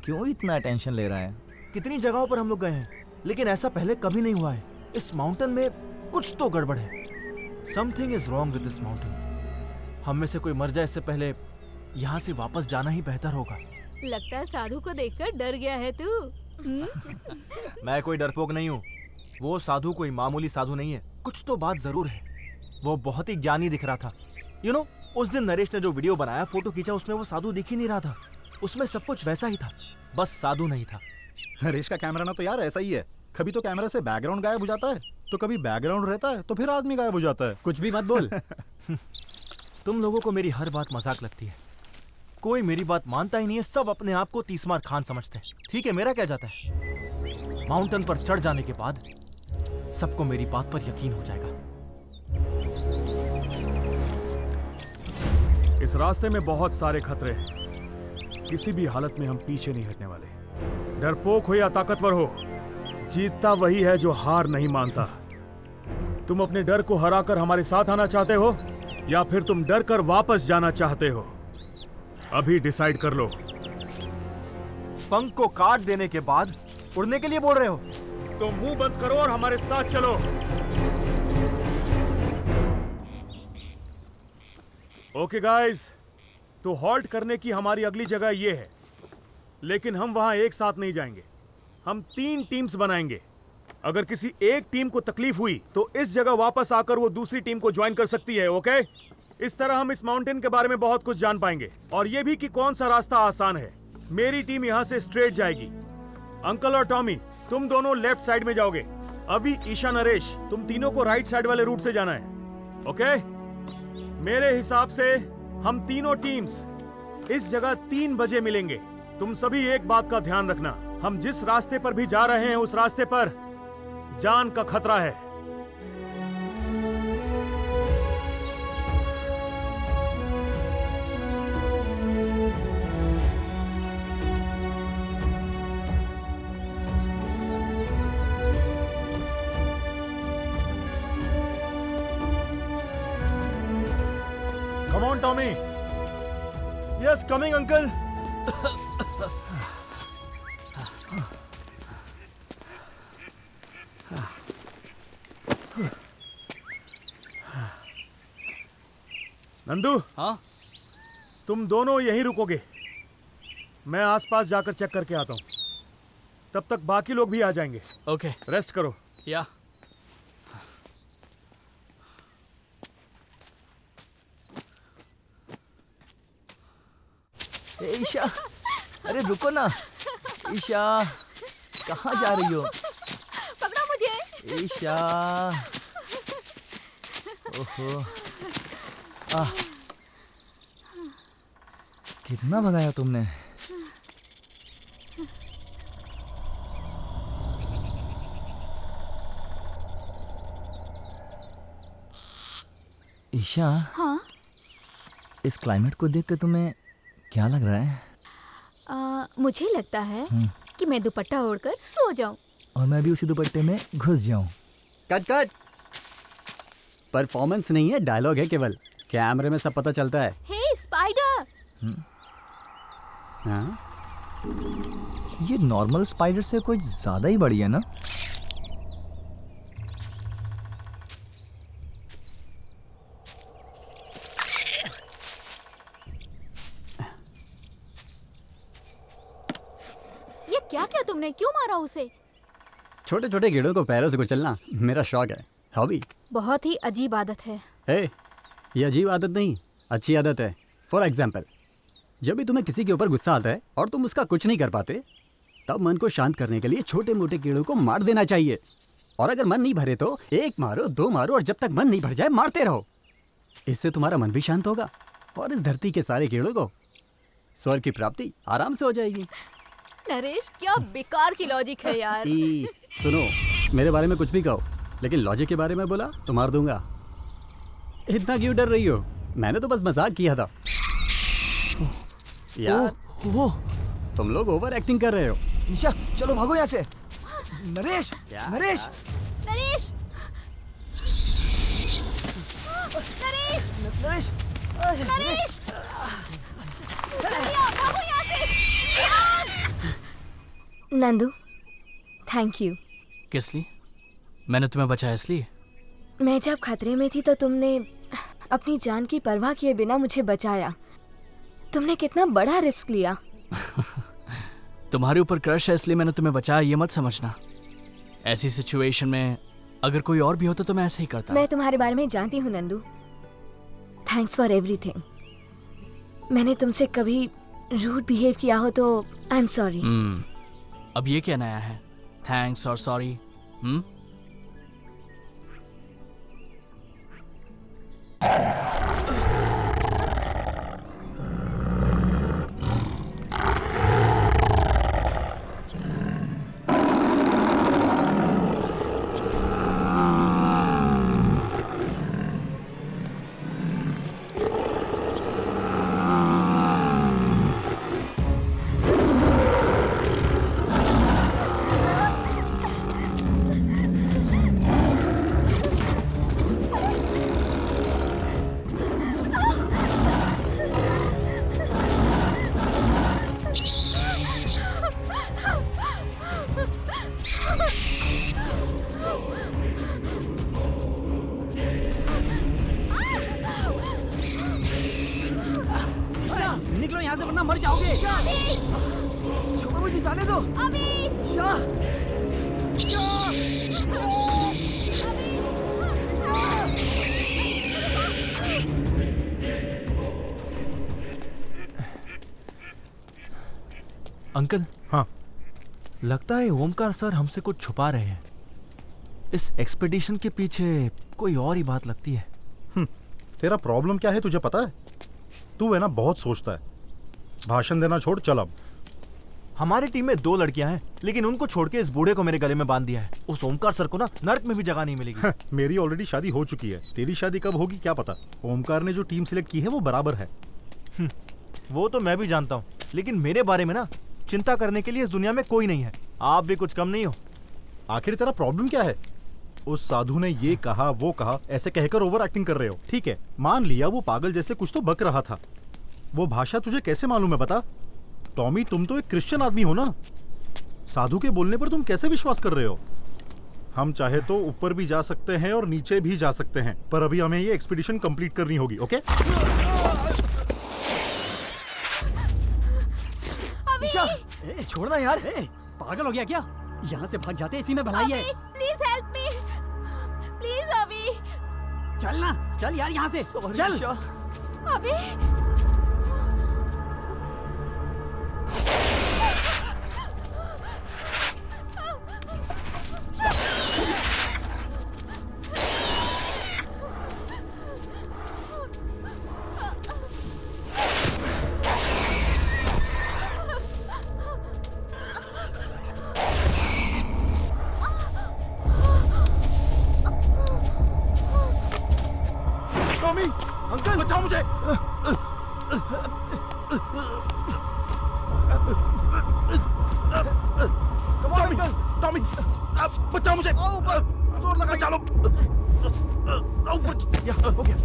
क्यों इतना टेंशन ले रहा है? कितनी जगहों पर हम लोग गए हैं, लेकिन ऐसा पहले कभी नहीं हुआ है। इस माउंटेन में कुछ तो गड़बड़ है। Something is wrong with this mountain. हम में से कोई मर जाए इससे पहले यहाँ से वापस जाना ही बेहतर होगा। लगता है साधु को देखकर डर गया है तू। मैं कोई डरपोक नहीं हूँ। वो साधु कोई मामूली साधु नहीं है। कुछ तो बात जरूर है। वो बहुत ही ज्ञानी दिख रहा था। यू नो, उस दिन नरेश ने जो वीडियो बनाया, फोटो खींचा, उसमें वो साधु दिख ही नहीं रहा था। उसमें सब कुछ वैसा ही था, बस साधु नहीं था। नरेश का कैमरा ना तो यार ऐसा ही है, कभी तो कैमरा से बैकग्राउंड गायब हो जाता है, तो कभी बैकग्राउंड रहता है, तो फिर आदमी गायब हो जाता है। कुछ भी मत बोल। तुम लोगों को मेरी हर बात मजाक लगती है। कोई मेरी बात मानता ही नहीं है। सब अपने आप को तीसमार खान समझते हैं। ठीक है, मेरा क्या जाता है। माउंटेन पर चढ़ जाने के बाद सबको मेरी बात पर यकीन हो जाएगा। इस रास्ते में बहुत सारे खतरे हैं। किसी भी हालत में हम पीछे नहीं हटने वाले। डरपोक हो या ताकतवर हो, जीतता वही है जो हार नहीं मानता। तुम अपने डर को हराकर हमारे साथ आना चाहते हो या फिर तुम डर कर वापस जाना चाहते हो? अभी डिसाइड कर लो। पंख को काट देने के बाद उड़ने के लिए बोल रहे हो? तो मुंह बंद करो और हमारे साथ चलो। ओके गाइस, तो हॉल्ट करने की हमारी अगली जगह ये है, लेकिन हम वहां एक साथ नहीं जाएंगे। हम 3 टीम्स बनाएंगे। अगर किसी एक टीम को तकलीफ हुई तो इस जगह वापस आकर वो दूसरी टीम को ज्वाइन कर सकती है। ओके, इस तरह हम इस माउंटेन के बारे में बहुत कुछ जान पाएंगे और ये भी कि कौन सा रास्ता आसान है। मेरी टीम यहाँ से स्ट्रेट जाएगी। अंकल और टॉमी, तुम दोनों लेफ्ट साइड में जाओगे। अभी, ईशा, नरेश, तुम तीनों को राइट साइड वाले रूट से जाना है। ओके, मेरे हिसाब से हम तीनों टीम्स इस जगह 3 बजे मिलेंगे। तुम सभी एक बात का ध्यान रखना, हम जिस रास्ते पर भी जा रहे हैं उस रास्ते पर जान का खतरा है। Come on, Tommy. Yes, coming, uncle. Nandu, हाँ? तुम दोनों यहीं रुकोगे। मैं आसपास जाकर चेक करके आता हूँ। तब तक बाकी लोग भी आ जाएंगे। ओके, रेस्ट करो। या ईशा, अरे रुको ना। ईशा, कहाँ जा रही हो? पकड़ो मुझे। ईशा, ओहो, कितना भगाया तुमने? ईशा, हाँ? इस क्लाइमेट को देख के तुम्हें क्या लग रहा है? मुझे लगता है कि मैं दुपट्टा ओढ़कर सो जाऊं। और मैं भी उसी दुपट्टे में घुस जाऊं। Cut cut. परफॉर्मेंस नहीं है, डायलॉग है केवल। कैमरे में सब पता चलता है। हे स्पाइडर। हाँ? ये नॉर्मल स्पाइडर से कुछ ज्यादा ही बड़ी है ना? ये क्या क्या तुमने, क्यों मारा उसे? छोटे छोटे कीड़ों को पैरों से कुचलना मेरा शौक है, हॉबी। बहुत ही अजीब आदत है। ये अजीब आदत नहीं, अच्छी आदत है। फॉर एग्जाम्पल, जब भी तुम्हें किसी के ऊपर गुस्सा आता है और तुम उसका कुछ नहीं कर पाते, तब मन को शांत करने के लिए छोटे मोटे कीड़ों को मार देना चाहिए। और अगर मन नहीं भरे तो 1 मारो, 2 मारो, और जब तक मन नहीं भर जाए मारते रहो। इससे तुम्हारा मन भी शांत होगा और इस धरती के सारे कीड़ों को स्वर्ग की प्राप्ति आराम से हो जाएगी। नरेश, क्या बेकार की लॉजिक है यार। सुनो, मेरे बारे में कुछ भी कहो, लेकिन लॉजिक के बारे में बोला तो मार दूंगा। इतना क्यों डर रही हो? मैंने तो बस मजाक किया था यार। तुम लोग ओवर एक्टिंग कर रहे हो। ईशा, चलो भागो यहाँ से। नरेश, नरेश, नरेश, नरेश, नरेश, नरेश, जल्दी आओ, भागो यहाँ से। Nandu, thank you. किस लिए? मैंने तुम्हें बचाया इसलिए? मैं जब खतरे में थी तो तुमने अपनी जान की परवाह किए बिना मुझे बचाया। तुमने कितना बड़ा रिस्क लिया। तुम्हारे ऊपर क्रश है इसलिए मैंने तुम्हें बचाया, ये मत समझना। ऐसी सिचुएशन में अगर कोई और भी होता तो मैं ऐसे ही करता। मैं तुम्हारे बारे में जानती हूँ नंदू। Thanks for everything. मैंने तुमसे कभी रूड बिहेव किया हो तो आई एम सॉरी। अब ये क्या नया है, थैंक्स और सॉरी? निकलो यहाँ से वरना मर जाओगे। छोड़ो मुझे, जाने दो। अंकल। हाँ, लगता है ओमकार सर हमसे कुछ छुपा रहे हैं। इस एक्सपेडिशन के पीछे कोई और ही बात लगती है। तेरा प्रॉब्लम क्या है तुझे पता है? तू है ना बहुत सोचता है। भाषण देना छोड़, चल अब। हमारी टीम में 2 लड़कियां हैं, लेकिन उनको छोड़ के इस बूढ़े को मेरे गले में बांध दिया है। उस ओमकार सर को ना नर्क में भी जगह नहीं मिलेगी। मेरी ऑलरेडी शादी हो चुकी है, तेरी शादी कब होगी क्या पता। ओमकार ने जो टीम सिलेक्ट की है वो बराबर है। वो तो मैं भी जानता हूँ, लेकिन मेरे बारे में ना चिंता करने के लिए इस दुनिया में कोई नहीं है। आप भी कुछ कम नहीं हो। आखिर तेरा प्रॉब्लम क्या है? उस साधु ने ये कहा वो कहा, ऐसे कहकर ओवर एक्टिंग कर रहे हो। ठीक है, मान लिया वो पागल जैसे कुछ तो बक रहा था। वो भाषा तुझे कैसे मालूम है बता? टॉमी, तुम तो एक क्रिश्चियन आदमी हो ना। साधु के बोलने पर तुम कैसे विश्वास कर रहे हो? हम चाहे तो ऊपर भी जा सकते हैं और नीचे भी जा सकते हैं, पर अभी हमें ये एक्सपीडिशन कंप्लीट करनी होगी। ओके? ईशा, छोड़ना यार। पागल हो गया क्या? यहाँ से भाग जाते, इसी में भलाई है। प्लीज हेल्प मी, प्लीज अभी। चल ना, चल यार यहाँ से, चल। अभी टॉमी, अंकल बचाओ मुझे। टॉमी, बचाओ मुझे। जोर लगा, बचा लो। ऊपर हो गया।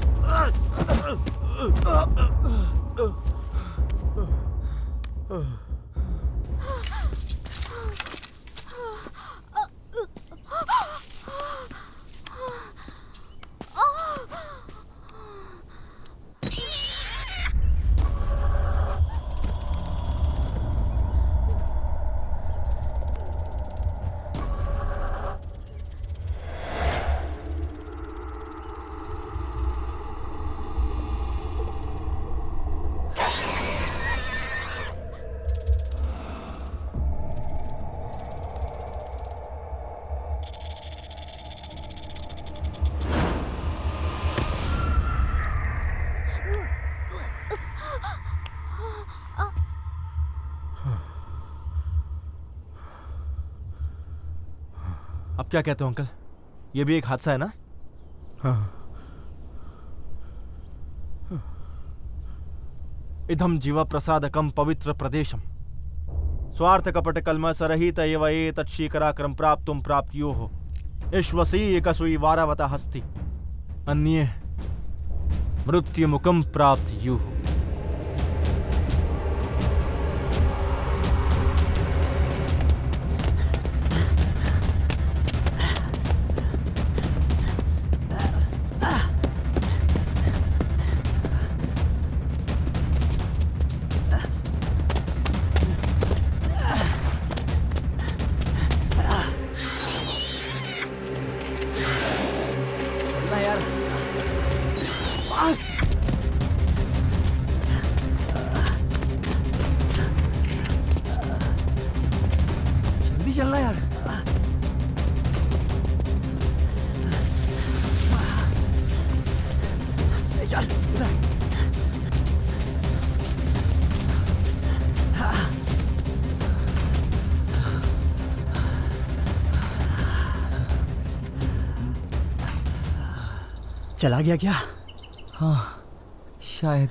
अब क्या कहते हो अंकल? ये भी एक हादसा है ना? इदम जीव प्रसादकम पवित्र प्रदेशम स्वार्थ कपट कलम सरहित एव एतत् शीकराक्रम प्राप्तुम प्राप्त्योः ईश्वसी कसुई वारावता हस्ति अन्ये मृत्युमुखम प्राप्त्युः। चलना यार। चल उधर। चला गया क्या? हाँ शायद।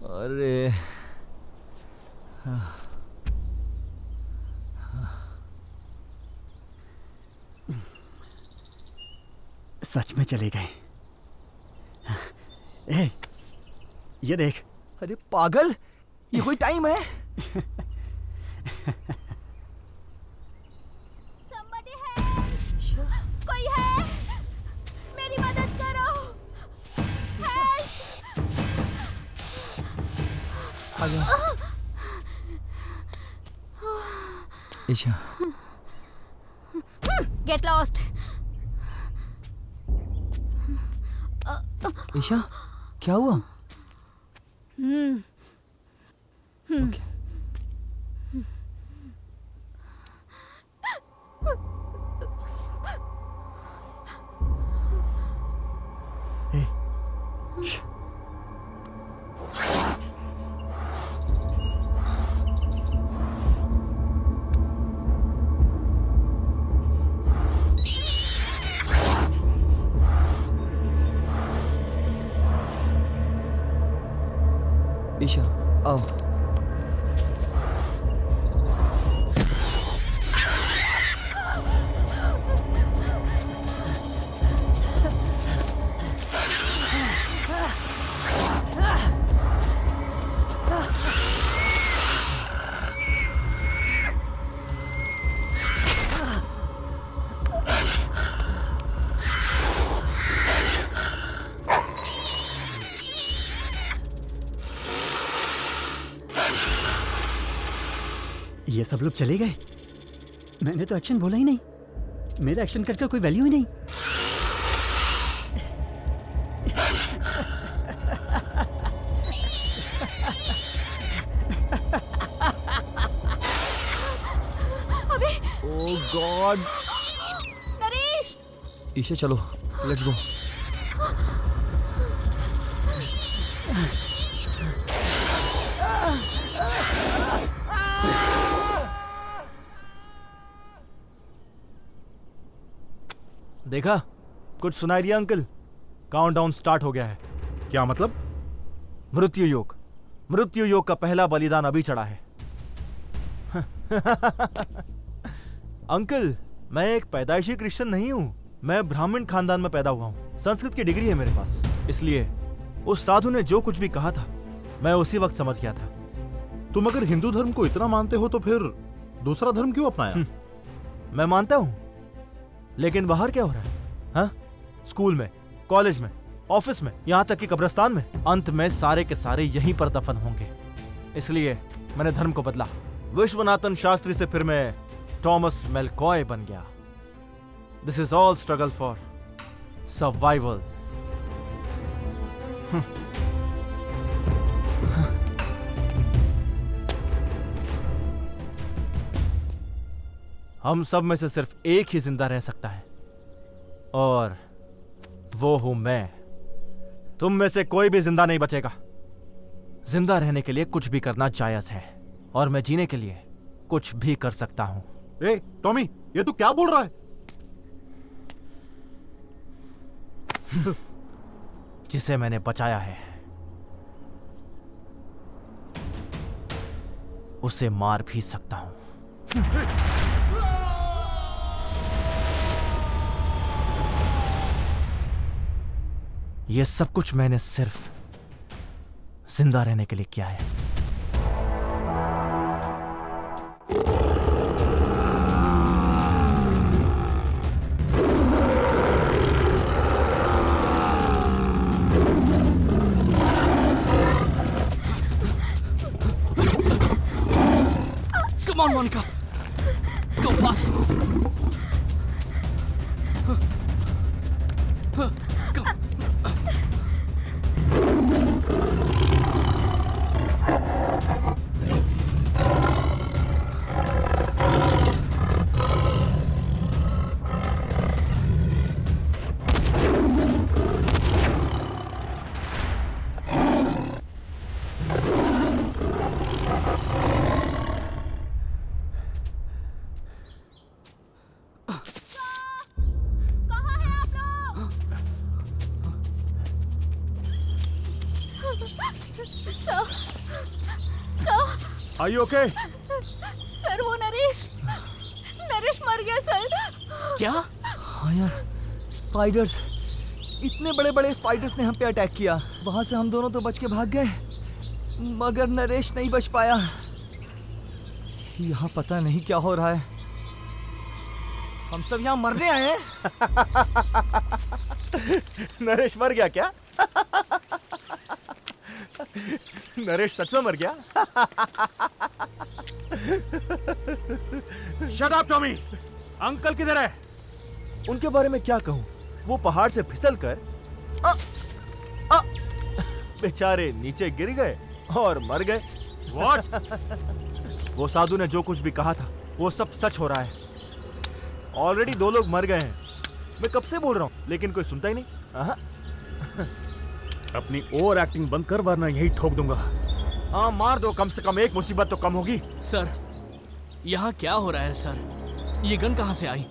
अरे सच में चले गए। ए, ये देख। अरे पागल, ये कोई टाइम है? Somebody help! कोई है? मेरी मदद करो। Help! आ जा। ईशा। Get lost! ईशा, क्या हुआ? ओके। ईशा, आओ। ये सब लोग चले गए। मैंने तो एक्शन बोला ही नहीं। मेरा एक्शन करके कोई वैल्यू ही नहीं। अबे ओह गॉड। नरेश! ईशा चलो, लेट्स गो। देखा, कुछ सुनाई दिया अंकल? काउंटडाउन स्टार्ट हो गया है। क्या मतलब? मृत्यु योग का पहला बलिदान अभी चढ़ा है। अंकल, मैं एक पैदाइशी क्रिश्चियन नहीं हूं। मैं ब्राह्मण खानदान में पैदा हुआ हूं। संस्कृत की डिग्री है मेरे पास। इसलिए उस साधु ने जो कुछ भी कहा था, मैं उसी वक्त समझ गया था। तुम अगर हिंदू धर्म को इतना मानते हो तो फिर दूसरा धर्म क्यों अपनाया? मैं मानता हूं, लेकिन बाहर क्या हो रहा है? हाँ? स्कूल में, कॉलेज में, ऑफिस में, यहां तक कि कब्रिस्तान में, अंत में सारे के सारे यहीं पर दफन होंगे। इसलिए मैंने धर्म को बदला। विश्वनाथन शास्त्री से फिर मैं थॉमस मेलकॉय बन गया। This is all struggle for survival. हम सब में से सिर्फ एक ही जिंदा रह सकता है, और वो हूं मैं। तुम में से कोई भी जिंदा नहीं बचेगा। जिंदा रहने के लिए कुछ भी करना जायज है, और मैं जीने के लिए कुछ भी कर सकता हूं। ए, टॉमी, ये तू क्या बोल रहा है? जिसे मैंने बचाया है, उसे मार भी सकता हूं। यह सब कुछ मैंने सिर्फ जिंदा रहने के लिए किया है। Come on, Monica. Go fast. Are you okay? Sir वो नरेश मर गया सर। क्या? हाँ यार, स्पाइडर्स, इतने बड़े बड़े स्पाइडर्स ने हम पे अटैक किया। वहां से हम दोनों तो बच के भाग गए, मगर नरेश नहीं बच पाया। यहाँ पता नहीं क्या हो रहा है। हम सब यहाँ मरने आए हैं। नरेश मर गया क्या? नरेश सच में मर गया? Shut up, Tommy. अंकल किधर है? उनके बारे में क्या कहूं? वो पहाड़ से फिसल कर बेचारे नीचे गिर गए और मर गए। What? वो साधु ने जो कुछ भी कहा था वो सब सच हो रहा है। ऑलरेडी 2 लोग मर गए हैं। मैं कब से बोल रहा हूं लेकिन कोई सुनता ही नहीं। अपनी ओवर एक्टिंग बंद कर वरना यही ठोक दूंगा। हाँ मार दो, कम से कम एक मुसीबत तो कम होगी। सर, यहाँ क्या हो रहा है सर? ये गन कहाँ से आई?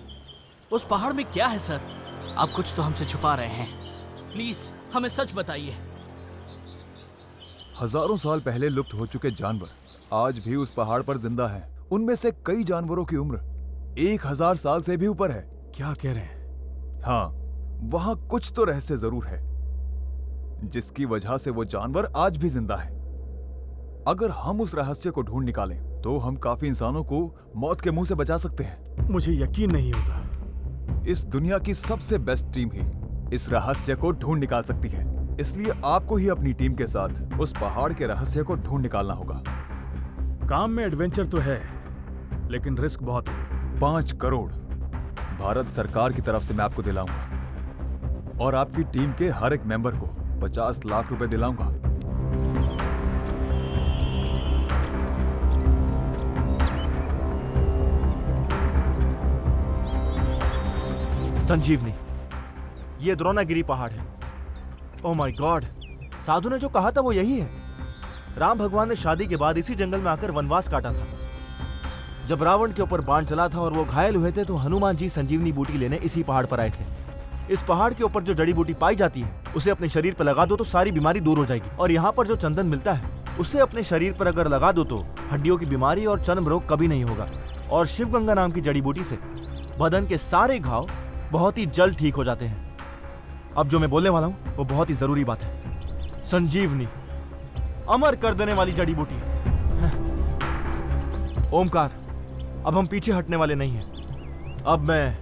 उस पहाड़ में क्या है सर? आप कुछ तो हमसे छुपा रहे हैं। प्लीज हमें सच बताइए। हजारों साल पहले लुप्त हो चुके जानवर आज भी उस पहाड़ पर जिंदा हैं। उनमें से कई जानवरों की उम्र 1000 साल से भी ऊपर है। क्या कह रहे हैं? हाँ, वहां कुछ तो रहस्य जरूर है जिसकी वजह से वो जानवर आज भी जिंदा है। अगर हम उस रहस्य को ढूंढ निकालें तो हम काफी इंसानों को मौत के मुंह से बचा सकते हैं। मुझे यकीन नहीं होता। इस दुनिया की सबसे बेस्ट टीम ही इस रहस्य को ढूंढ निकाल सकती है। इसलिए आपको ही अपनी टीम के साथ उस पहाड़ के रहस्य को ढूंढ निकालना होगा। काम में एडवेंचर तो है लेकिन रिस्क बहुत है। 5 करोड़ भारत सरकार की तरफ से मैं आपको दिलाऊंगा और आपकी टीम के हर एक मेंबर को 50 लाख रुपए दिलाऊंगा। संजीवनी, ये द्रोणागिरी पहाड़ है। ओह माय गॉड, साधु ने जो कहा था वो यही है। राम भगवान ने शादी के बाद इसी जंगल में आकर वनवास काटा था। जब रावण के ऊपर बाण चला था और वो घायल हुए थे तो हनुमान जी संजीवनी बूटी लेने इसी पहाड़ पर आए थे। इस पहाड़ के ऊपर जो जड़ी बूटी पाई जाती है उसे अपने शरीर पर लगा दो तो सारी बीमारी दूर हो जाएगी। और यहाँ पर जो चंदन मिलता है उसे अपने शरीर पर अगर लगा दो तो हड्डियों की बीमारी और चर्म रोग कभी नहीं होगा। और शिव गंगा नाम की जड़ी बूटी से बदन के सारे घाव बहुत ही जल्द ठीक हो जाते हैं। अब जो मैं बोलने वाला हूँ वो बहुत ही जरूरी बात है। संजीवनी अमर कर देने वाली जड़ी बूटी। ओमकार, अब हम पीछे हटने वाले नहीं हैं। अब मैं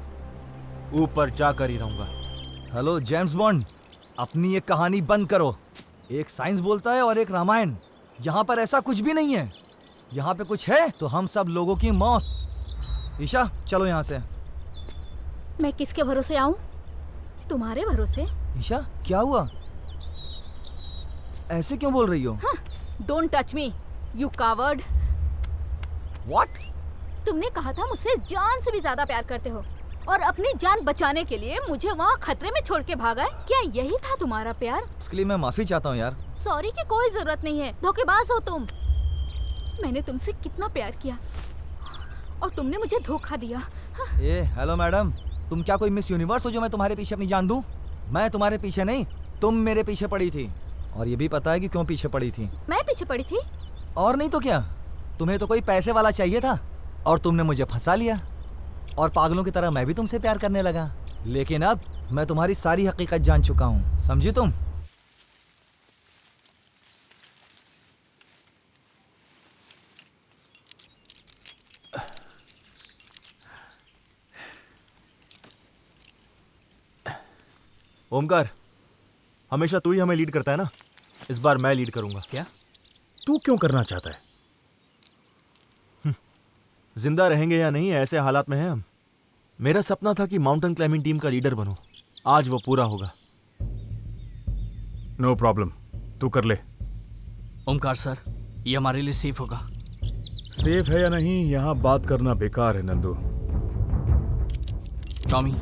ऊपर जाकर ही रहूंगा। हेलो जेम्स बॉन्ड, अपनी ये कहानी बंद करो। एक साइंस बोलता है और एक रामायण। यहाँ पर ऐसा कुछ भी नहीं है। यहाँ पे कुछ है तो हम सब लोगों की मौत। ईशा चलो यहाँ से। मैं किसके भरोसे आऊं? तुम्हारे भरोसे। ईशा क्या हुआ? ऐसे क्यों बोल रही हो? Don't touch me you coward. What? तुमने कहा था मुझसे जान से भी ज्यादा प्यार करते हो और अपनी जान बचाने के लिए मुझे वहाँ खतरे में छोड़ के भागा है। क्या यही था तुम्हारा प्यार? इसके लिए मैं माफी चाहता हूँ यार। सॉरी की कोई जरूरत नहीं है, धोखेबाज हो तुम। मैंने तुमसे कितना प्यार किया और तुमने मुझे धोखा दिया। ए हेलो मैडम, तुम क्या कोई मिस यूनिवर्स हो जो मैं तुम्हारे पीछे अपनी जान दूं? मैं तुम्हारे पीछे नहीं, तुम मेरे पीछे पड़ी थी। और ये भी पता है कि क्यों पीछे पड़ी थी। मैं पीछे पड़ी थी? और नहीं तो क्या, तुम्हें तो कोई पैसे वाला चाहिए था और तुमने मुझे फंसा लिया। और पागलों की तरह मैं भी तुमसे प्यार करने लगा। लेकिन अब मैं तुम्हारी सारी हकीकत जान चुका हूँ, समझी तुम? ओमकार, हमेशा तू ही हमें लीड करता है ना, इस बार मैं लीड करूंगा। क्या? तू क्यों करना चाहता है? जिंदा रहेंगे या नहीं ऐसे हालात में हैं हम। मेरा सपना था कि माउंटेन क्लाइंबिंग टीम का लीडर बनूं। आज वो पूरा होगा। नो प्रॉब्लम, तू कर ले। ओमकार सर, ये हमारे लिए सेफ होगा? सेफ है या नहीं यहाँ बात करना बेकार है नंदू। टॉमी,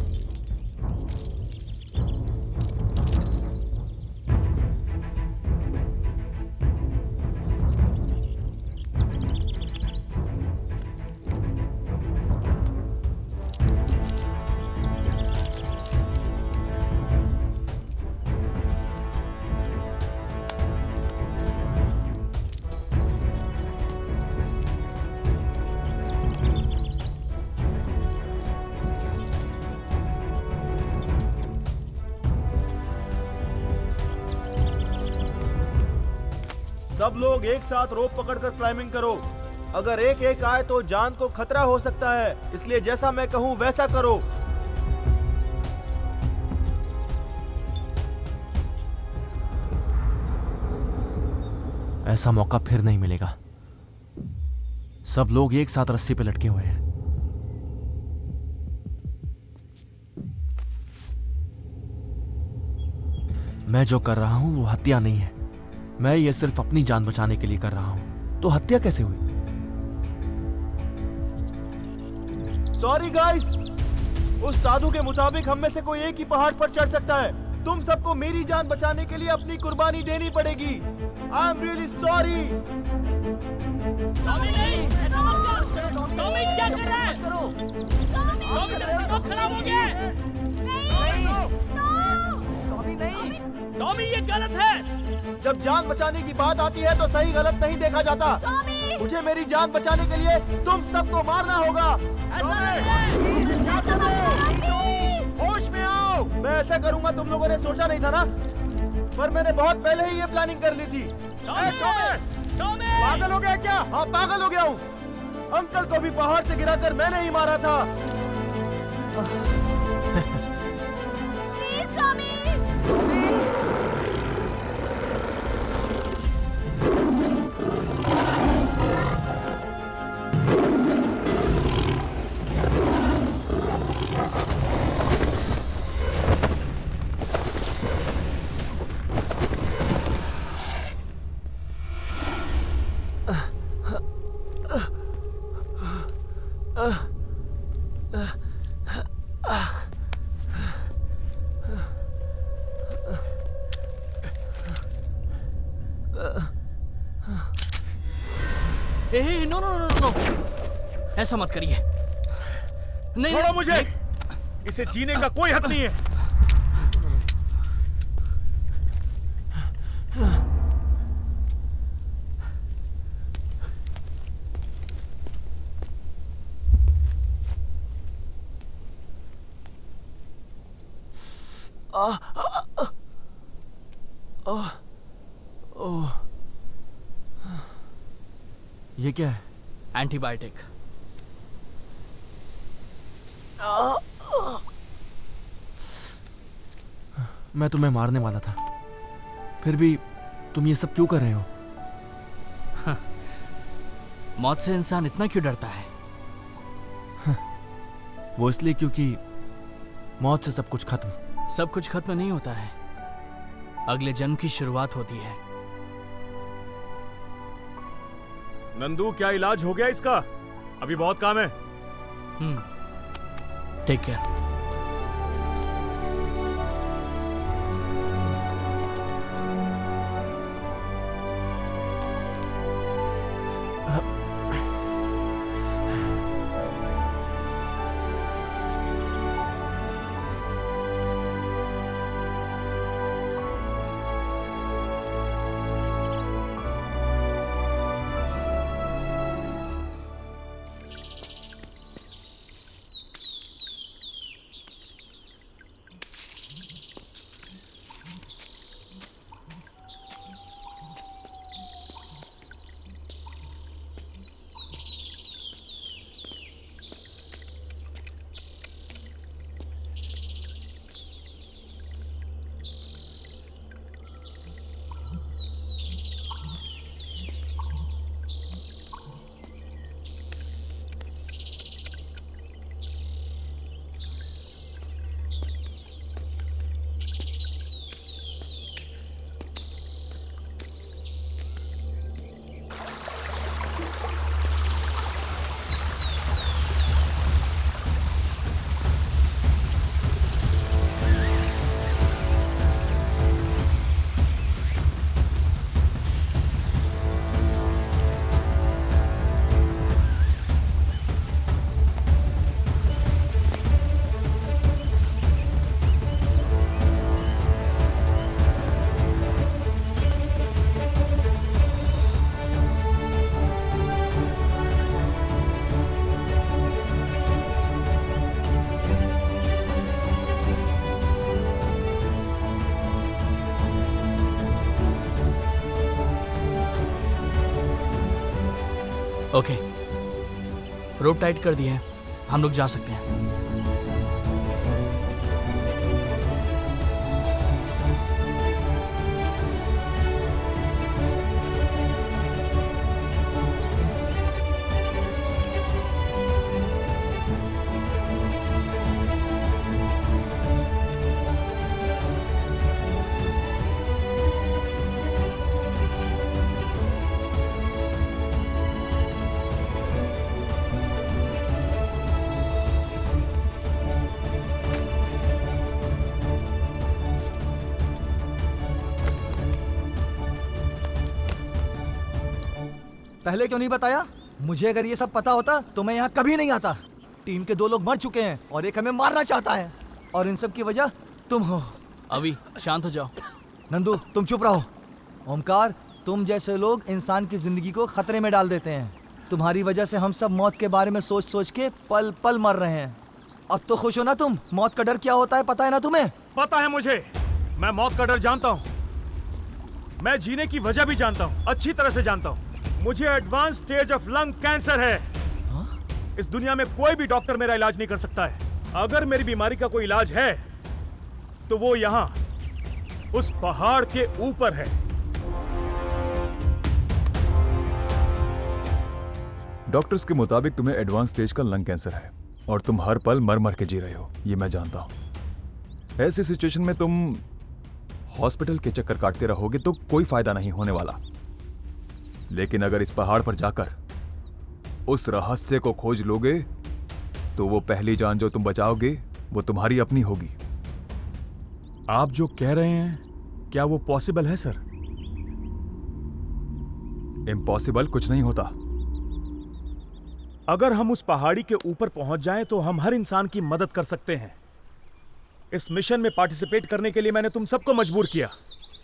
सब लोग एक साथ रोप पकड़कर क्लाइंबिंग करो। अगर एक एक आए तो जान को खतरा हो सकता है, इसलिए जैसा मैं कहूं वैसा करो। ऐसा मौका फिर नहीं मिलेगा। सब लोग एक साथ रस्सी पे लटके हुए हैं। मैं जो कर रहा हूं वो हत्या नहीं है। मैं ये सिर्फ अपनी जान बचाने के लिए कर रहा हूं। तो हत्या कैसे हुई? सॉरी गाइस, उस साधु के मुताबिक हम में से कोई एक ही पहाड़ पर चढ़ सकता है। तुम सबको मेरी जान बचाने के लिए अपनी कुर्बानी देनी पड़ेगी। I am really sorry. Tommy नहीं, ऐसा मत कर। टॉमी क्या कर रहा है? टॉमी का दिमाग खराब हो गया है। टॉमी नहीं, टॉमी ये गलत है। जब जान बचाने की बात आती है तो सही गलत नहीं देखा जाता। मुझे मेरी जान बचाने के लिए तुम सबको मारना होगा। होश में आओ। मैं ऐसा करूंगा तुम लोगों ने सोचा नहीं था ना, पर मैंने बहुत पहले ही ये प्लानिंग कर ली थी। पागल हो गया क्या? हाँ, पागल हो गया हूँ। अंकल को भी पहाड़ से गिराकर मैंने ही मारा था। Please Tommy. No no no no, ऐसा मत करिए। नहीं, छोड़ो मुझे। इसे जीने का कोई हक नहीं है। ये क्या है? एंटीबायोटिक। मैं तुम्हें मारने वाला था, फिर भी तुम ये सब क्यों कर रहे हो? मौत से इंसान इतना क्यों डरता है? वो इसलिए क्योंकि मौत से सब कुछ खत्म। सब कुछ खत्म नहीं होता है, अगले जन्म की शुरुआत होती है। नंदू, क्या इलाज हो गया इसका? अभी बहुत काम है। Take care. Okay, rope tight कर दिया है, हम लोग जा सकते हैं। पहले क्यों नहीं बताया? मुझे अगर ये सब पता होता तो मैं यहाँ कभी नहीं आता। टीम के 2 लोग मर चुके हैं और एक हमें मारना चाहता है, और इन सब की वजह तुम हो। अभी शांत हो जाओ। नंदू तुम चुप रहो। ओमकार, तुम जैसे लोग इंसान की जिंदगी को खतरे में डाल देते हैं। तुम्हारी वजह से हम सब मौत के बारे में सोच सोच के पल पल मर रहे हैं। अब तो खुश हो ना तुम? मौत का डर क्या होता है पता है ना तुम्हें? पता है मुझे, मैं मौत का डर जानता हूँ। मैं जीने की वजह भी जानता हूँ, अच्छी तरह से जानता हूँ। मुझे advance stage of lung cancer है। इस दुनिया में कोई भी डॉक्टर मेरा इलाज नहीं कर सकता है। अगर मेरी बीमारी का कोई इलाज है तो वो यहाँ उस पहाड़ के ऊपर है। डॉक्टर्स के मुताबिक तुम्हें एडवांस स्टेज का लंग कैंसर है और तुम हर पल मर मर के जी रहे हो, ये मैं जानता हूं। ऐसी सिचुएशन में तुम हॉस्पिटल के चक्कर काटते रहोगे तो कोई फायदा नहीं होने वाला। लेकिन अगर इस पहाड़ पर जाकर उस रहस्य को खोज लोगे तो वो पहली जान जो तुम बचाओगे वो तुम्हारी अपनी होगी। आप जो कह रहे हैं क्या वो पॉसिबल है सर? इम्पॉसिबल कुछ नहीं होता। अगर हम उस पहाड़ी के ऊपर पहुंच जाएं तो हम हर इंसान की मदद कर सकते हैं। इस मिशन में पार्टिसिपेट करने के लिए मैंने तुम सबको मजबूर किया।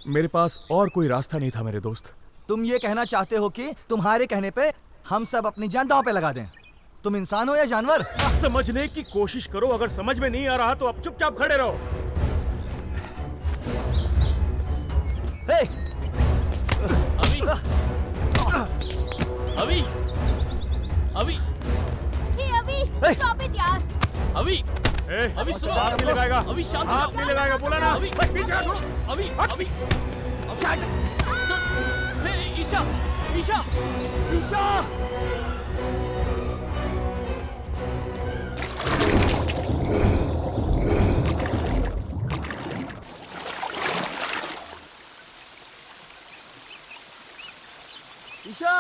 मेरे पास और कोई रास्ता नहीं था मेरे दोस्त। तुम ये कहना चाहते हो कि तुम्हारे कहने पे हम सब अपनी जान दांव पे लगा दें? तुम इंसान हो या जानवर? समझने की कोशिश करो, अगर समझ में नहीं आ रहा तो अब चुपचाप खड़े रहो। हे! अभी अभी अभी स्टॉप इट यार। अभी सुनो, हाथ नहीं लगाएगा। अभी शांत हो हाथ नहीं लगाएगा, बोला ना। अभी पीछे हट। छोड़ो। अभी हे ईशा ईशा ईशा! ईशा!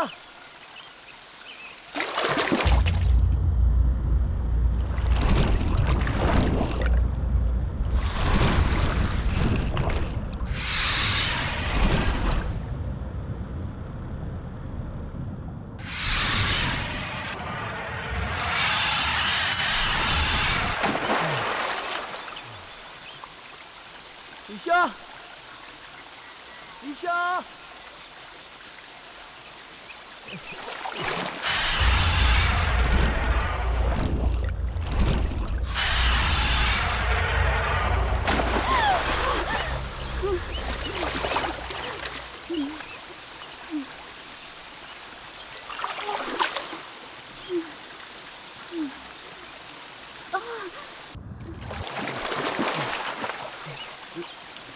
ईशा! ईशा!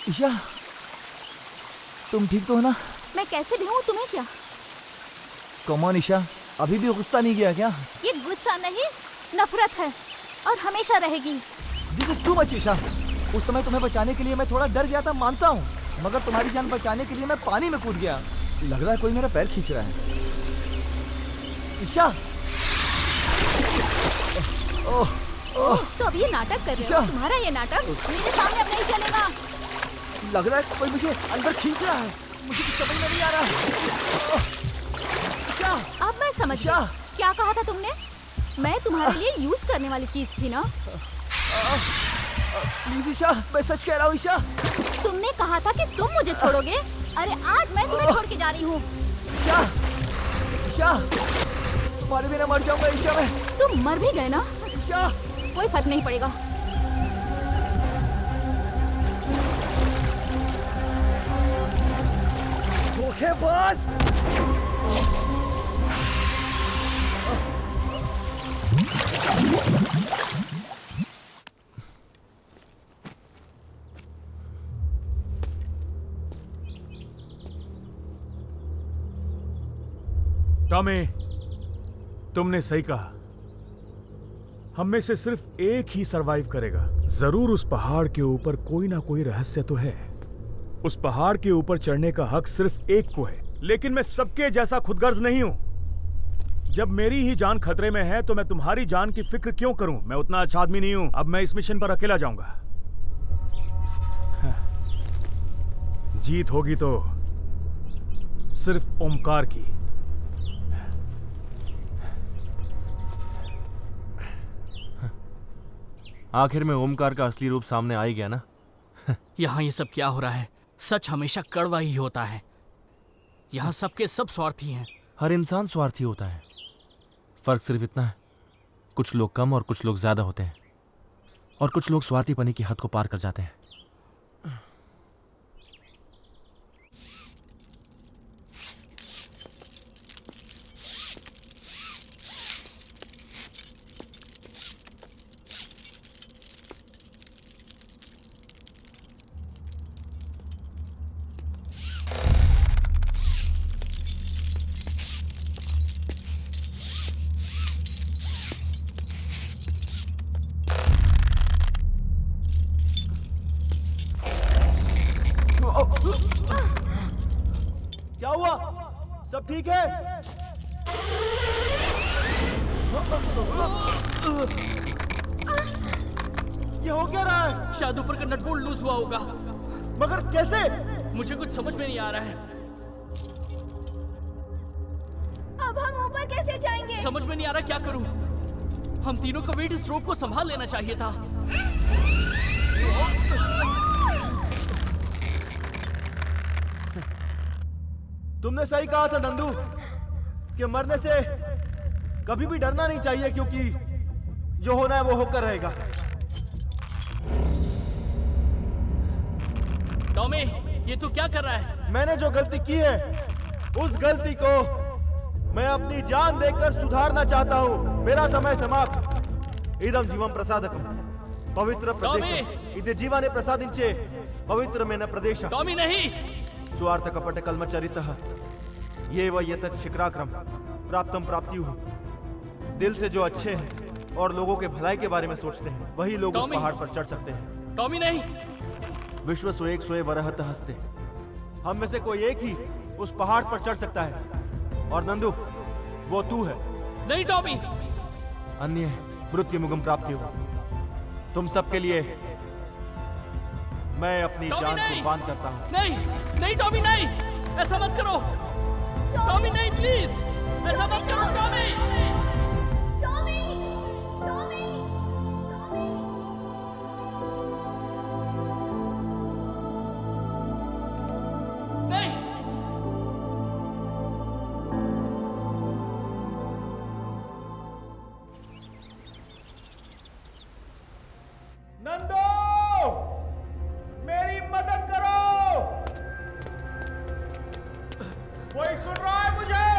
ईशा, तुम ठीक तो हो ना? मैं कैसे भी हूँ, तुम्हें क्या? कम ऑन ईशा, अभी भी गुस्सा नहीं गया क्या? ये गुस्सा नहीं, नफरत है और हमेशा रहेगी। This is too much Isha. उस समय तुम्हें बचाने के लिए मैं थोड़ा डर गया था, मानता हूँ, मगर तुम्हारी जान बचाने के लिए मैं पानी में कूद गया। लग रहा है कोई मेरा पैर खींच रहा है। ईशा! तो अब ये नाटक कर रहे हो? तुम्हारा ये नाटक मेरे सामने अब नहीं चलेगा। लग रहा है कोई मुझे अंदर खींच रहा है, मुझे कुछ समझ में नहीं आ रहा। ईशा! अब मैं समझ गया। क्या कहा था तुमने? मैं तुम्हारे लिए यूज करने वाली चीज थी ना? प्लीज ईशा, मैं सच कह रहा हूँ ईशा। तुमने कहा था कि तुम मुझे छोड़ोगे। अरे आज मैं तुम्हें छोड़ के जा रही हूँ। ईशा! ईशा! तुम्हारे बिना मर जाऊंगा ईशा मैं। तुम मर भी गए ना? ईशा! कोई फर्क नहीं पड़ेगा। धोखेबाज! टॉमी, तुमने सही कहा। हम में से सिर्फ एक ही सरवाइव करेगा। जरूर उस पहाड़ के ऊपर कोई ना कोई रहस्य तो है। उस पहाड़ के ऊपर चढ़ने का हक सिर्फ एक को है, लेकिन मैं सबके जैसा खुदगर्ज नहीं हूं। जब मेरी ही जान खतरे में है तो मैं तुम्हारी जान की फिक्र क्यों करूं? मैं उतना अच्छा आदमी नहीं हूं। अब मैं इस मिशन पर अकेला जाऊंगा। जीत होगी तो सिर्फ ओमकार की। आखिर में ओमकार का असली रूप सामने आ ही गया ना। यहाँ ये सब क्या हो रहा है? सच हमेशा कड़वा ही होता है। यहाँ सबके सब स्वार्थी हैं। हर इंसान स्वार्थी होता है। फर्क सिर्फ इतना है, कुछ लोग कम और कुछ लोग ज्यादा होते हैं, और कुछ लोग स्वार्थीपनी की हद को पार कर जाते हैं। क्या हुआ? सब ठीक है? ये हो क्या रहा है? शायद ऊपर का नट बोल्ट लूज हुआ होगा। मगर कैसे? मुझे कुछ समझ में नहीं आ रहा है। अब हम ऊपर कैसे जाएंगे? समझ में नहीं आ रहा क्या करूं। हम तीनों को वेट इस रोप को संभाल लेना चाहिए था। तुमने सही कहा था नंदू कि मरने से कभी भी डरना नहीं चाहिए, क्योंकि जो होना है वो होकर रहेगा। टॉमी, ये तू क्या कर रहा है? मैंने जो गलती की है उस गलती को मैं अपनी जान देकर सुधारना चाहता हूँ। मेरा समय समाप्त। इदं जीवं प्रसादकम पवित्र प्रदेश इदे जीवाने प्रसादिंचे पवित्र मेन प्रदेश। टॉमी नहीं। स्वार्थ कपट कल्मचरितः ये व ये तत् शिखराक्रम प्राप्तम प्राप्तियुः। दिल से जो अच्छे हैं और लोगों के भलाई के बारे में सोचते हैं वही लोग उस पहाड़ पर चढ़ सकते हैं। टॉमी नहीं। विश्व सोएक सोए वरहत हस्ते। हम में से कोई एक ही उस पहाड़ पर चढ़ सकता है, और नंदू वो तू है। नहीं टॉमी। अन्य मृत्यु मुगम प्राप्ति हो। तुम सबके लिए मैं अपनी जान कुर्बान करता हूँ। नहीं नहीं टॉमी नहीं, ऐसा मत करो। टॉमी नहीं, प्लीज ऐसा मत करो। टॉमी टॉमी टॉमी नहीं। नंदू, मेरी मदद करो। कोई सुन रहा है मुझे?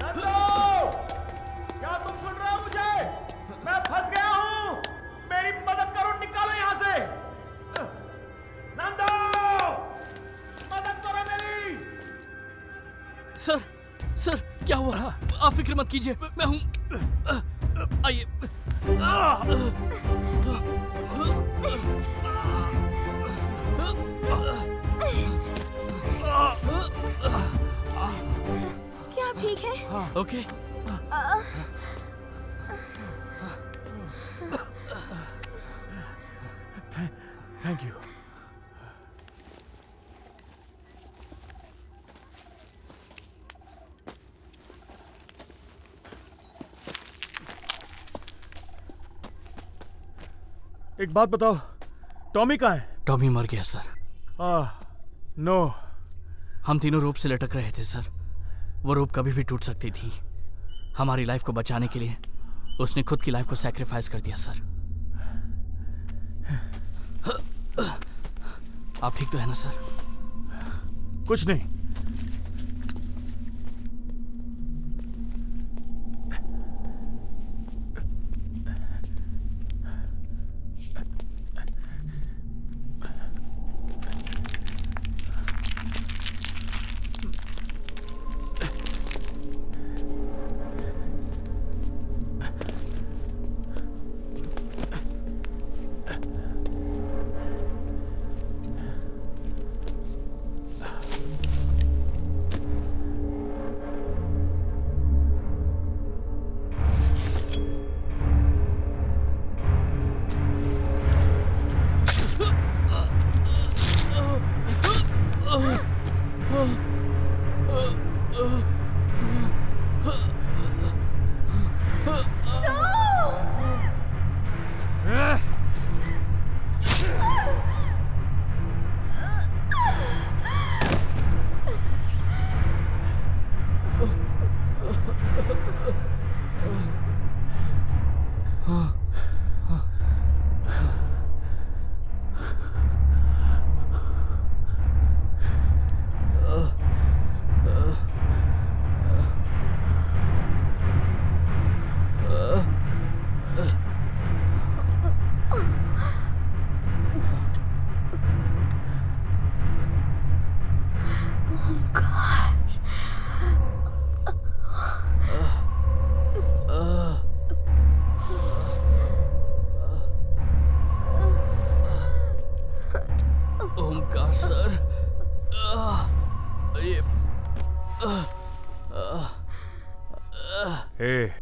नंदू, क्या तुम सुन रहे हो मुझे? मैं फंस गया हूं। मेरी मदद करो, निकालो यहां से। नंदू, मदद करो मेरी। सर क्या हुआ? आप फिक्र मत कीजिए, मैं हूं। आइए। क्या आप ठीक हैं? ओके। Thank you. एक बात बताओ, टॉमी कहाँ है? टॉमी मर गया सर। नो। हम तीनों रोप से लटक रहे थे सर। वो रोप कभी भी टूट सकती थी। हमारी लाइफ को बचाने के लिए उसने खुद की लाइफ को सैक्रिफाइस कर दिया सर। आप ठीक तो है ना सर? कुछ नहीं। ओमकार सर, ए,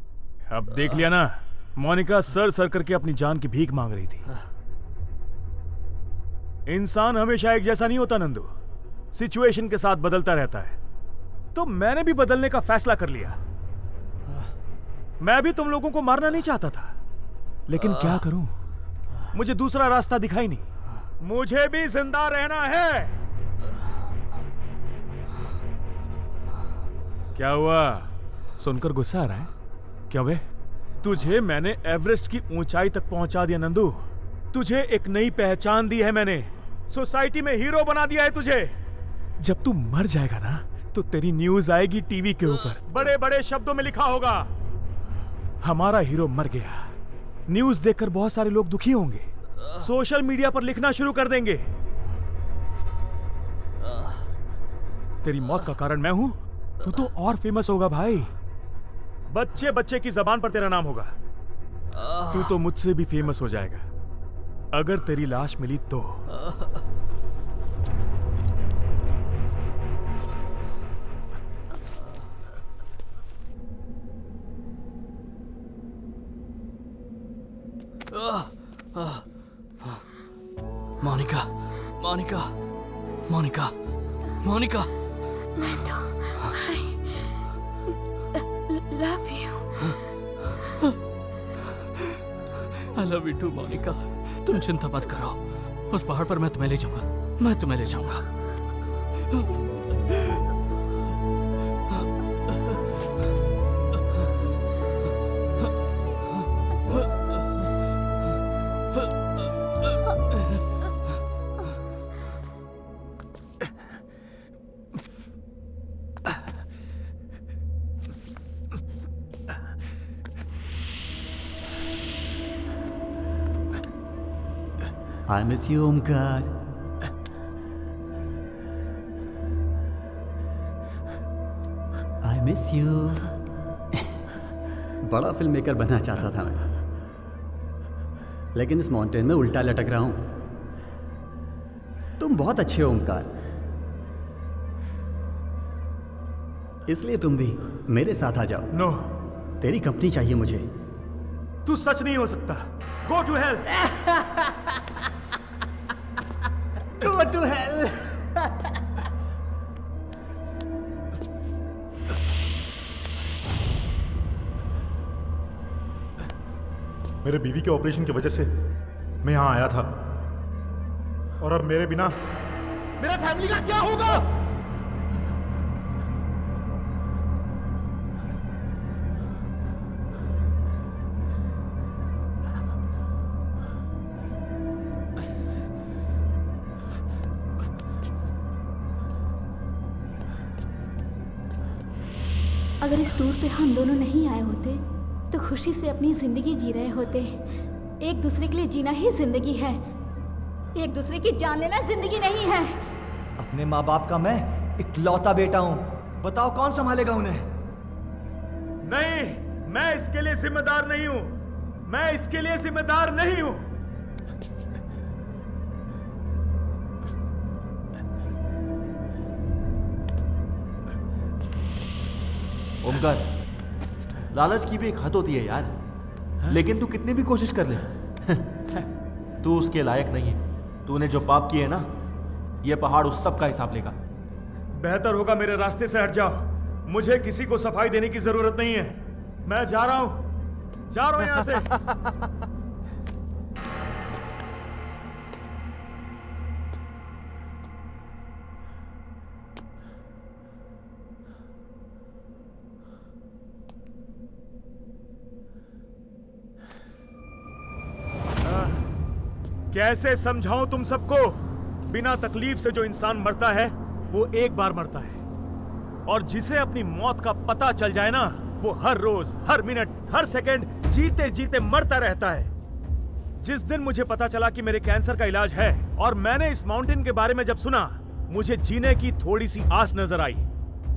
अब देख लिया ना, मोनिका सर सर करके अपनी जान की भीख मांग रही थी। इंसान हमेशा एक जैसा नहीं होता नंदू, सिचुएशन के साथ बदलता रहता है। तो मैंने भी बदलने का फैसला कर लिया। मैं भी तुम लोगों को मारना नहीं चाहता था, लेकिन क्या करूं, मुझे दूसरा रास्ता दिखाई नहीं। मुझे भी जिंदा रहना है। क्या हुआ, सुनकर गुस्सा आ रहा है क्या बे? तुझे मैंने एवरेस्ट की ऊंचाई तक पहुंचा दिया नंदू। तुझे एक नई पहचान दी है मैंने, सोसाइटी में हीरो बना दिया है तुझे। जब तू मर जाएगा ना, तो तेरी न्यूज आएगी टीवी के ऊपर, बड़े बड़े शब्दों में लिखा होगा, हमारा हीरो मर गया। न्यूज देखकर बहुत सारे लोग दुखी होंगे, सोशल मीडिया पर लिखना शुरू कर देंगे, तेरी मौत का कारण मैं हूं। तू तो और फेमस होगा भाई, बच्चे बच्चे की जबान पर तेरा नाम होगा। तू तो मुझसे भी फेमस हो जाएगा अगर तेरी लाश मिली तो। Monika, Monica, Monica, Monika. Nandu, I love you. I love you too, Monika. तुम चिंता मत करो, उस पहाड़ पर मैं तुम्हें ले जाऊंगा, मैं तुम्हें ले जाऊंगा। I miss you, Omkar. I miss you। बड़ा फिल्म मेकर बनना चाहता था मैं, लेकिन इस माउंटेन में उल्टा लटक रहा हूं। तुम बहुत अच्छे हो ओमकार, इसलिए तुम भी मेरे साथ आ जाओ। नो, तेरी कंपनी चाहिए मुझे। तू सच नहीं हो सकता। Go to hell. Go to hell। मेरे बीवी के ऑपरेशन की वजह से मैं यहां आया था, और अब मेरे बिना मेरे फैमिली का क्या होगा? अगर इस टूर पे हम दोनों नहीं आए होते तो खुशी से अपनी जिंदगी जी रहे होते। एक दूसरे के लिए जीना ही जिंदगी है, एक दूसरे की जान लेना जिंदगी नहीं है। अपने माँ बाप का मैं इकलौता बेटा हूँ, बताओ कौन संभालेगा उन्हें? नहीं, मैं इसके लिए जिम्मेदार नहीं हूं, मैं इसके लिए जिम्मेदार नहीं हूं। ओमकार, लालच की भी एक हद होती है यार। लेकिन तू कितनी भी कोशिश कर ले, तू उसके लायक नहीं है। तूने जो पाप किए ना, ये पहाड़ उस सब का हिसाब लेगा। बेहतर होगा मेरे रास्ते से हट जाओ, मुझे किसी को सफाई देने की जरूरत नहीं है। मैं जा रहा हूं, जा रहा हूं यहां से। कैसे समझाऊं तुम सबको? बिना तकलीफ से जो इंसान मरता है वो एक बार मरता है, और जिसे अपनी मौत का पता चल जाए ना, वो हर रोज, हर मिनट, हर सेकंड जीते जीते मरता रहता है। जिस दिन मुझे पता चला कि मेरे कैंसर का इलाज है और मैंने इस माउंटेन के बारे में जब सुना, मुझे जीने की थोड़ी सी आस नजर आई।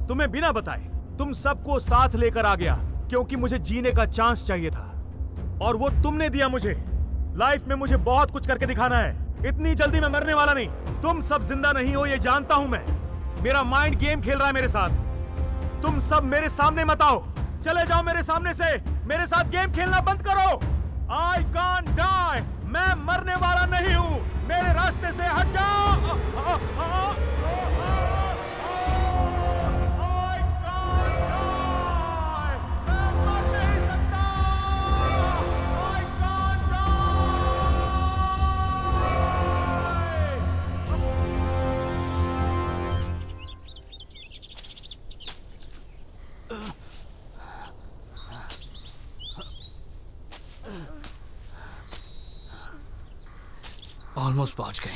तुम्हें बिना बताए तुम सबको साथ लेकर आ गया, क्योंकि मुझे जीने का चांस चाहिए था, और वो तुमने दिया मुझे। लाइफ में मुझे बहुत कुछ करके दिखाना है, इतनी जल्दी मैं मरने वाला नहीं। तुम सब जिंदा नहीं हो ये जानता हूं मैं, मेरा माइंड गेम खेल रहा है मेरे साथ। तुम सब मेरे सामने मत आओ, चले जाओ मेरे सामने से, मेरे साथ गेम खेलना बंद करो। I can't die, मैं मरने वाला नहीं हूं, मेरे रास्ते से हट जाओ। ऑलमोस्ट पहुंच गए।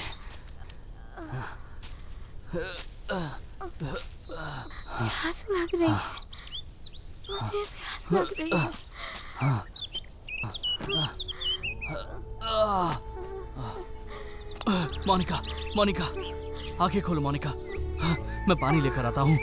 प्यास लग रही है, मुझे प्यास लग रही है। मोनिका, मोनिका, आंखें खोलो मोनिका, मैं पानी लेकर आता हूँ।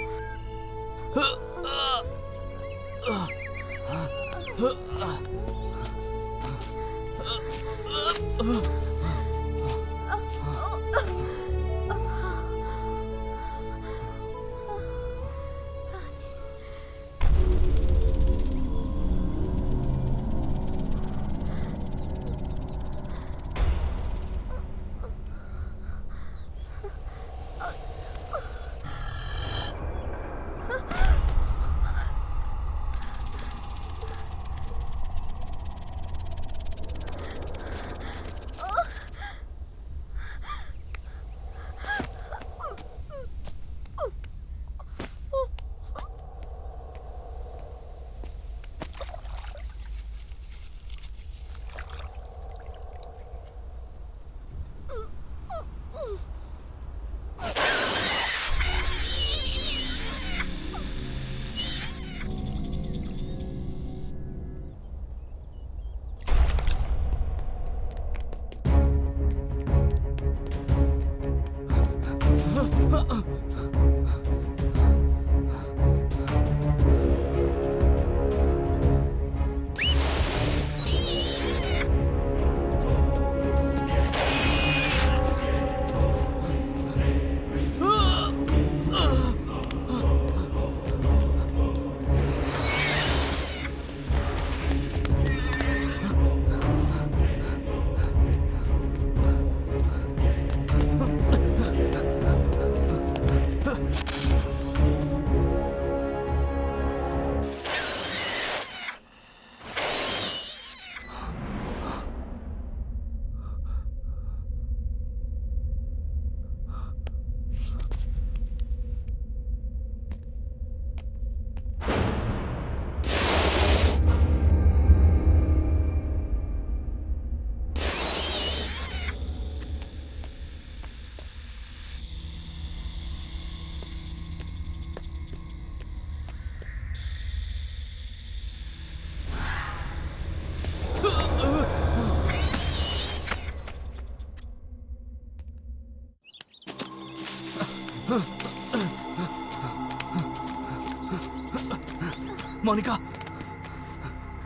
मोनिका,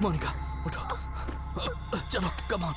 मोनिका उठो, चलो कम ऑन।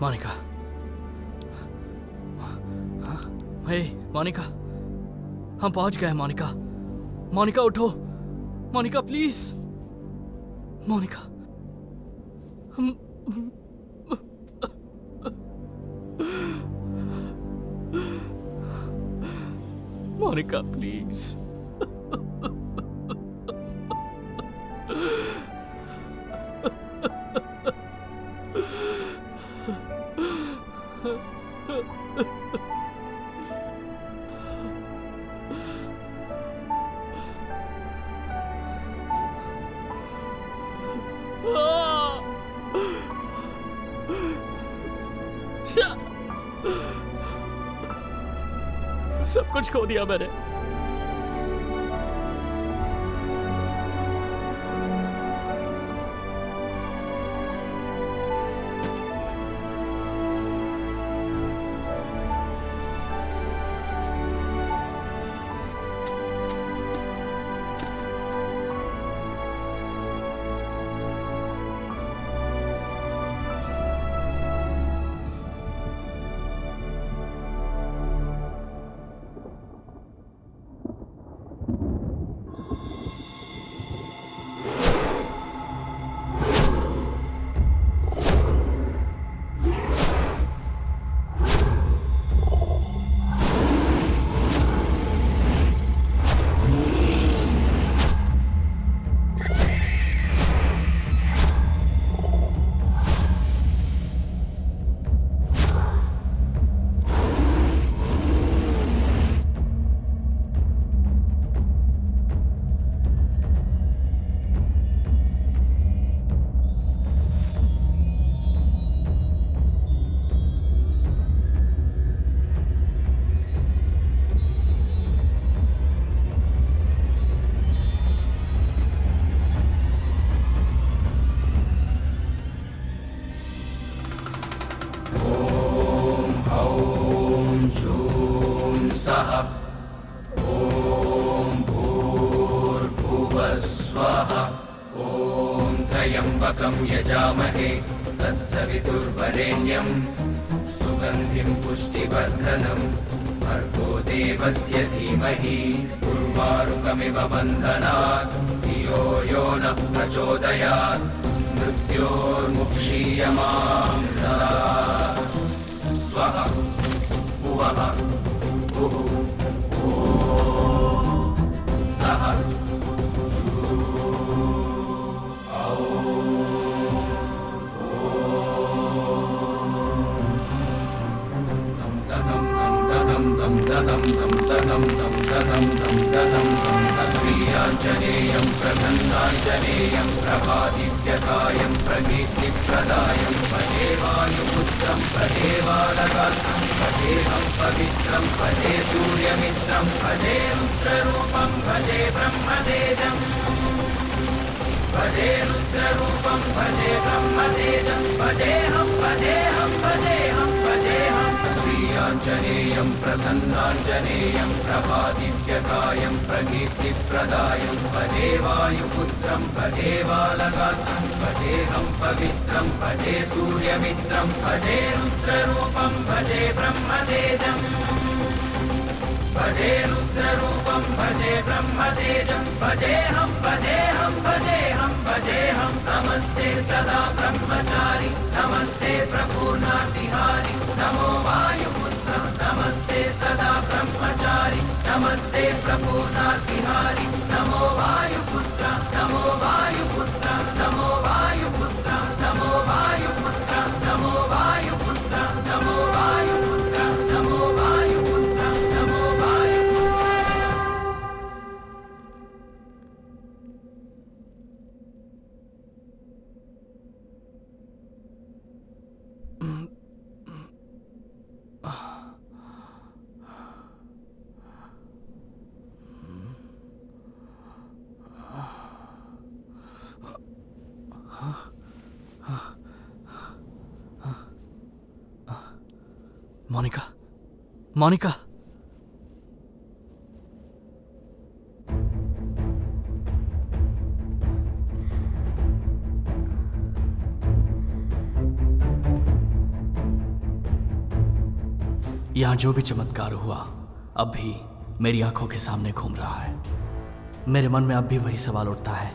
मोनिका, हे मोनिका, हम पहुंच गए। मोनिका, मोनिका उठो। Monika please. Monika, Monica please. सब कुछ खो दिया मैंने। त्र्यम्बकं यजामहे तत्सवितुर्वरेण्यं सुगन्धिं पुष्टिवर्धनम् भर्गो देवस्य धीमहि उर्वारुकमिव बन्धनात् धियो यो नः प्रचोदयात् मृत्योर्मुक्षीयमाम् स्वः भुवः भुः सः श्रीयाञ्जनेयं प्रसन्नाञ्जनेयं प्रभादिव्यकायं प्रकीर्तिप्रदायं भजे वायुपुत्रं भजे बालकान्तं भजेऽहं पवित्रं भजे सूर्यमित्रं भजे रुद्ररूपं भजे ब्रह्मतेजम् भजे रुद्ररूपं भजे ब्रह्मतेजं भजेऽहं भजेऽहं भजेऽहं भजेऽहं श्रीयाञ्जनेयं प्रसन्नाञ्जनेयं प्रभादिव्यकायं प्रकीर्तिप्रदायं भजे वायुपुत्रं भजे बालकान्तं भजेऽहं पवित्रं भजे सूर्यमित्रं भजे रुद्ररूपं भजे ब्रह्मतेजम् भजे रुद्ररूपं भजे ब्रह्मतेजं भजेऽहं भजेऽहं भजेऽहं भजेऽहं नमस्ते सदा ब्रह्मचारि नमस्ते प्रपूर्णातिहारि नमो वायुपुत्र नमस्ते सदा ब्रह्मचारि नमस्ते प्रपूर्णातिहारि नमो वायुपुत्र नमो वायुपुत्र नमो वायुपुत्र नमो वायुपुत्र नमो वायुपुत्र नमो वायुपुत्र नमो वायुपुत्र नमो मोनिका, मोनिका, यहाँ जो भी चमत्कार हुआ अब भी मेरी आंखों के सामने घूम रहा है। मेरे मन में अब भी वही सवाल उठता है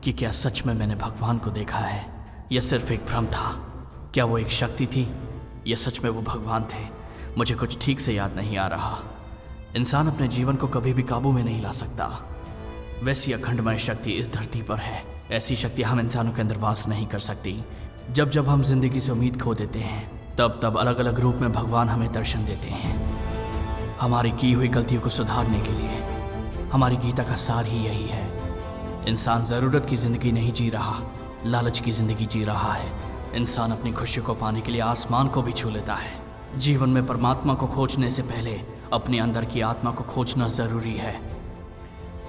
कि क्या सच में मैंने भगवान को देखा है या सिर्फ एक भ्रम था? क्या वो एक शक्ति थी या सच में वो भगवान थे? मुझे कुछ ठीक से याद नहीं आ रहा। इंसान अपने जीवन को कभी भी काबू में नहीं ला सकता। वैसी अखंडमय शक्ति इस धरती पर है। ऐसी शक्ति हम इंसानों के अंदर वास नहीं कर सकती। जब जब हम जिंदगी से उम्मीद खो देते हैं तब तब अलग अलग रूप में भगवान हमें दर्शन देते हैं, हमारी की हुई गलतियों को सुधारने के लिए। हमारी गीता का सार ही यही है। इंसान ज़रूरत की ज़िंदगी नहीं जी रहा, लालच की ज़िंदगी जी रहा है। इंसान अपनी खुशी को पाने के लिए आसमान को भी छू लेता है। जीवन में परमात्मा को खोजने से पहले अपने अंदर की आत्मा को खोजना ज़रूरी है।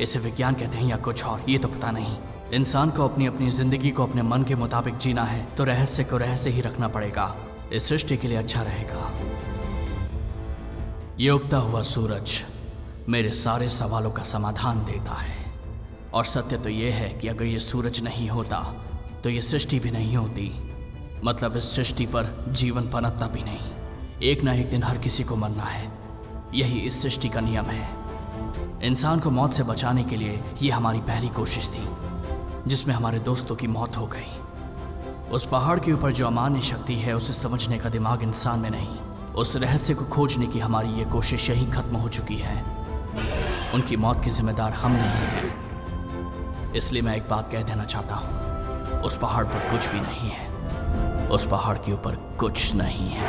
इसे विज्ञान कहते हैं या कुछ और, ये तो पता नहीं। इंसान को अपनी अपनी ज़िंदगी को अपने मन के मुताबिक जीना है तो रहस्य को रहस्य ही रखना पड़ेगा। इस सृष्टि के लिए अच्छा रहेगा। ये उगता हुआ सूरज मेरे सारे सवालों का समाधान देता है। और सत्य तो ये है कि अगर ये सूरज नहीं होता तो ये सृष्टि भी नहीं होती। मतलब इस सृष्टि पर जीवन पनपता भी नहीं। एक ना एक दिन हर किसी को मरना है, यही इस सृष्टि का नियम है। इंसान को मौत से बचाने के लिए ये हमारी पहली कोशिश थी, जिसमें हमारे दोस्तों की मौत हो गई। उस पहाड़ के ऊपर जो अमान्य शक्ति है उसे समझने का दिमाग इंसान में नहीं। उस रहस्य को खोजने की हमारी ये कोशिश यही खत्म हो चुकी है। उनकी मौत के जिम्मेदार हम नहीं हैं। इसलिए मैं एक बात कह देना चाहता हूँ, उस पहाड़ पर कुछ भी नहीं है। उस पहाड़ के ऊपर कुछ नहीं है।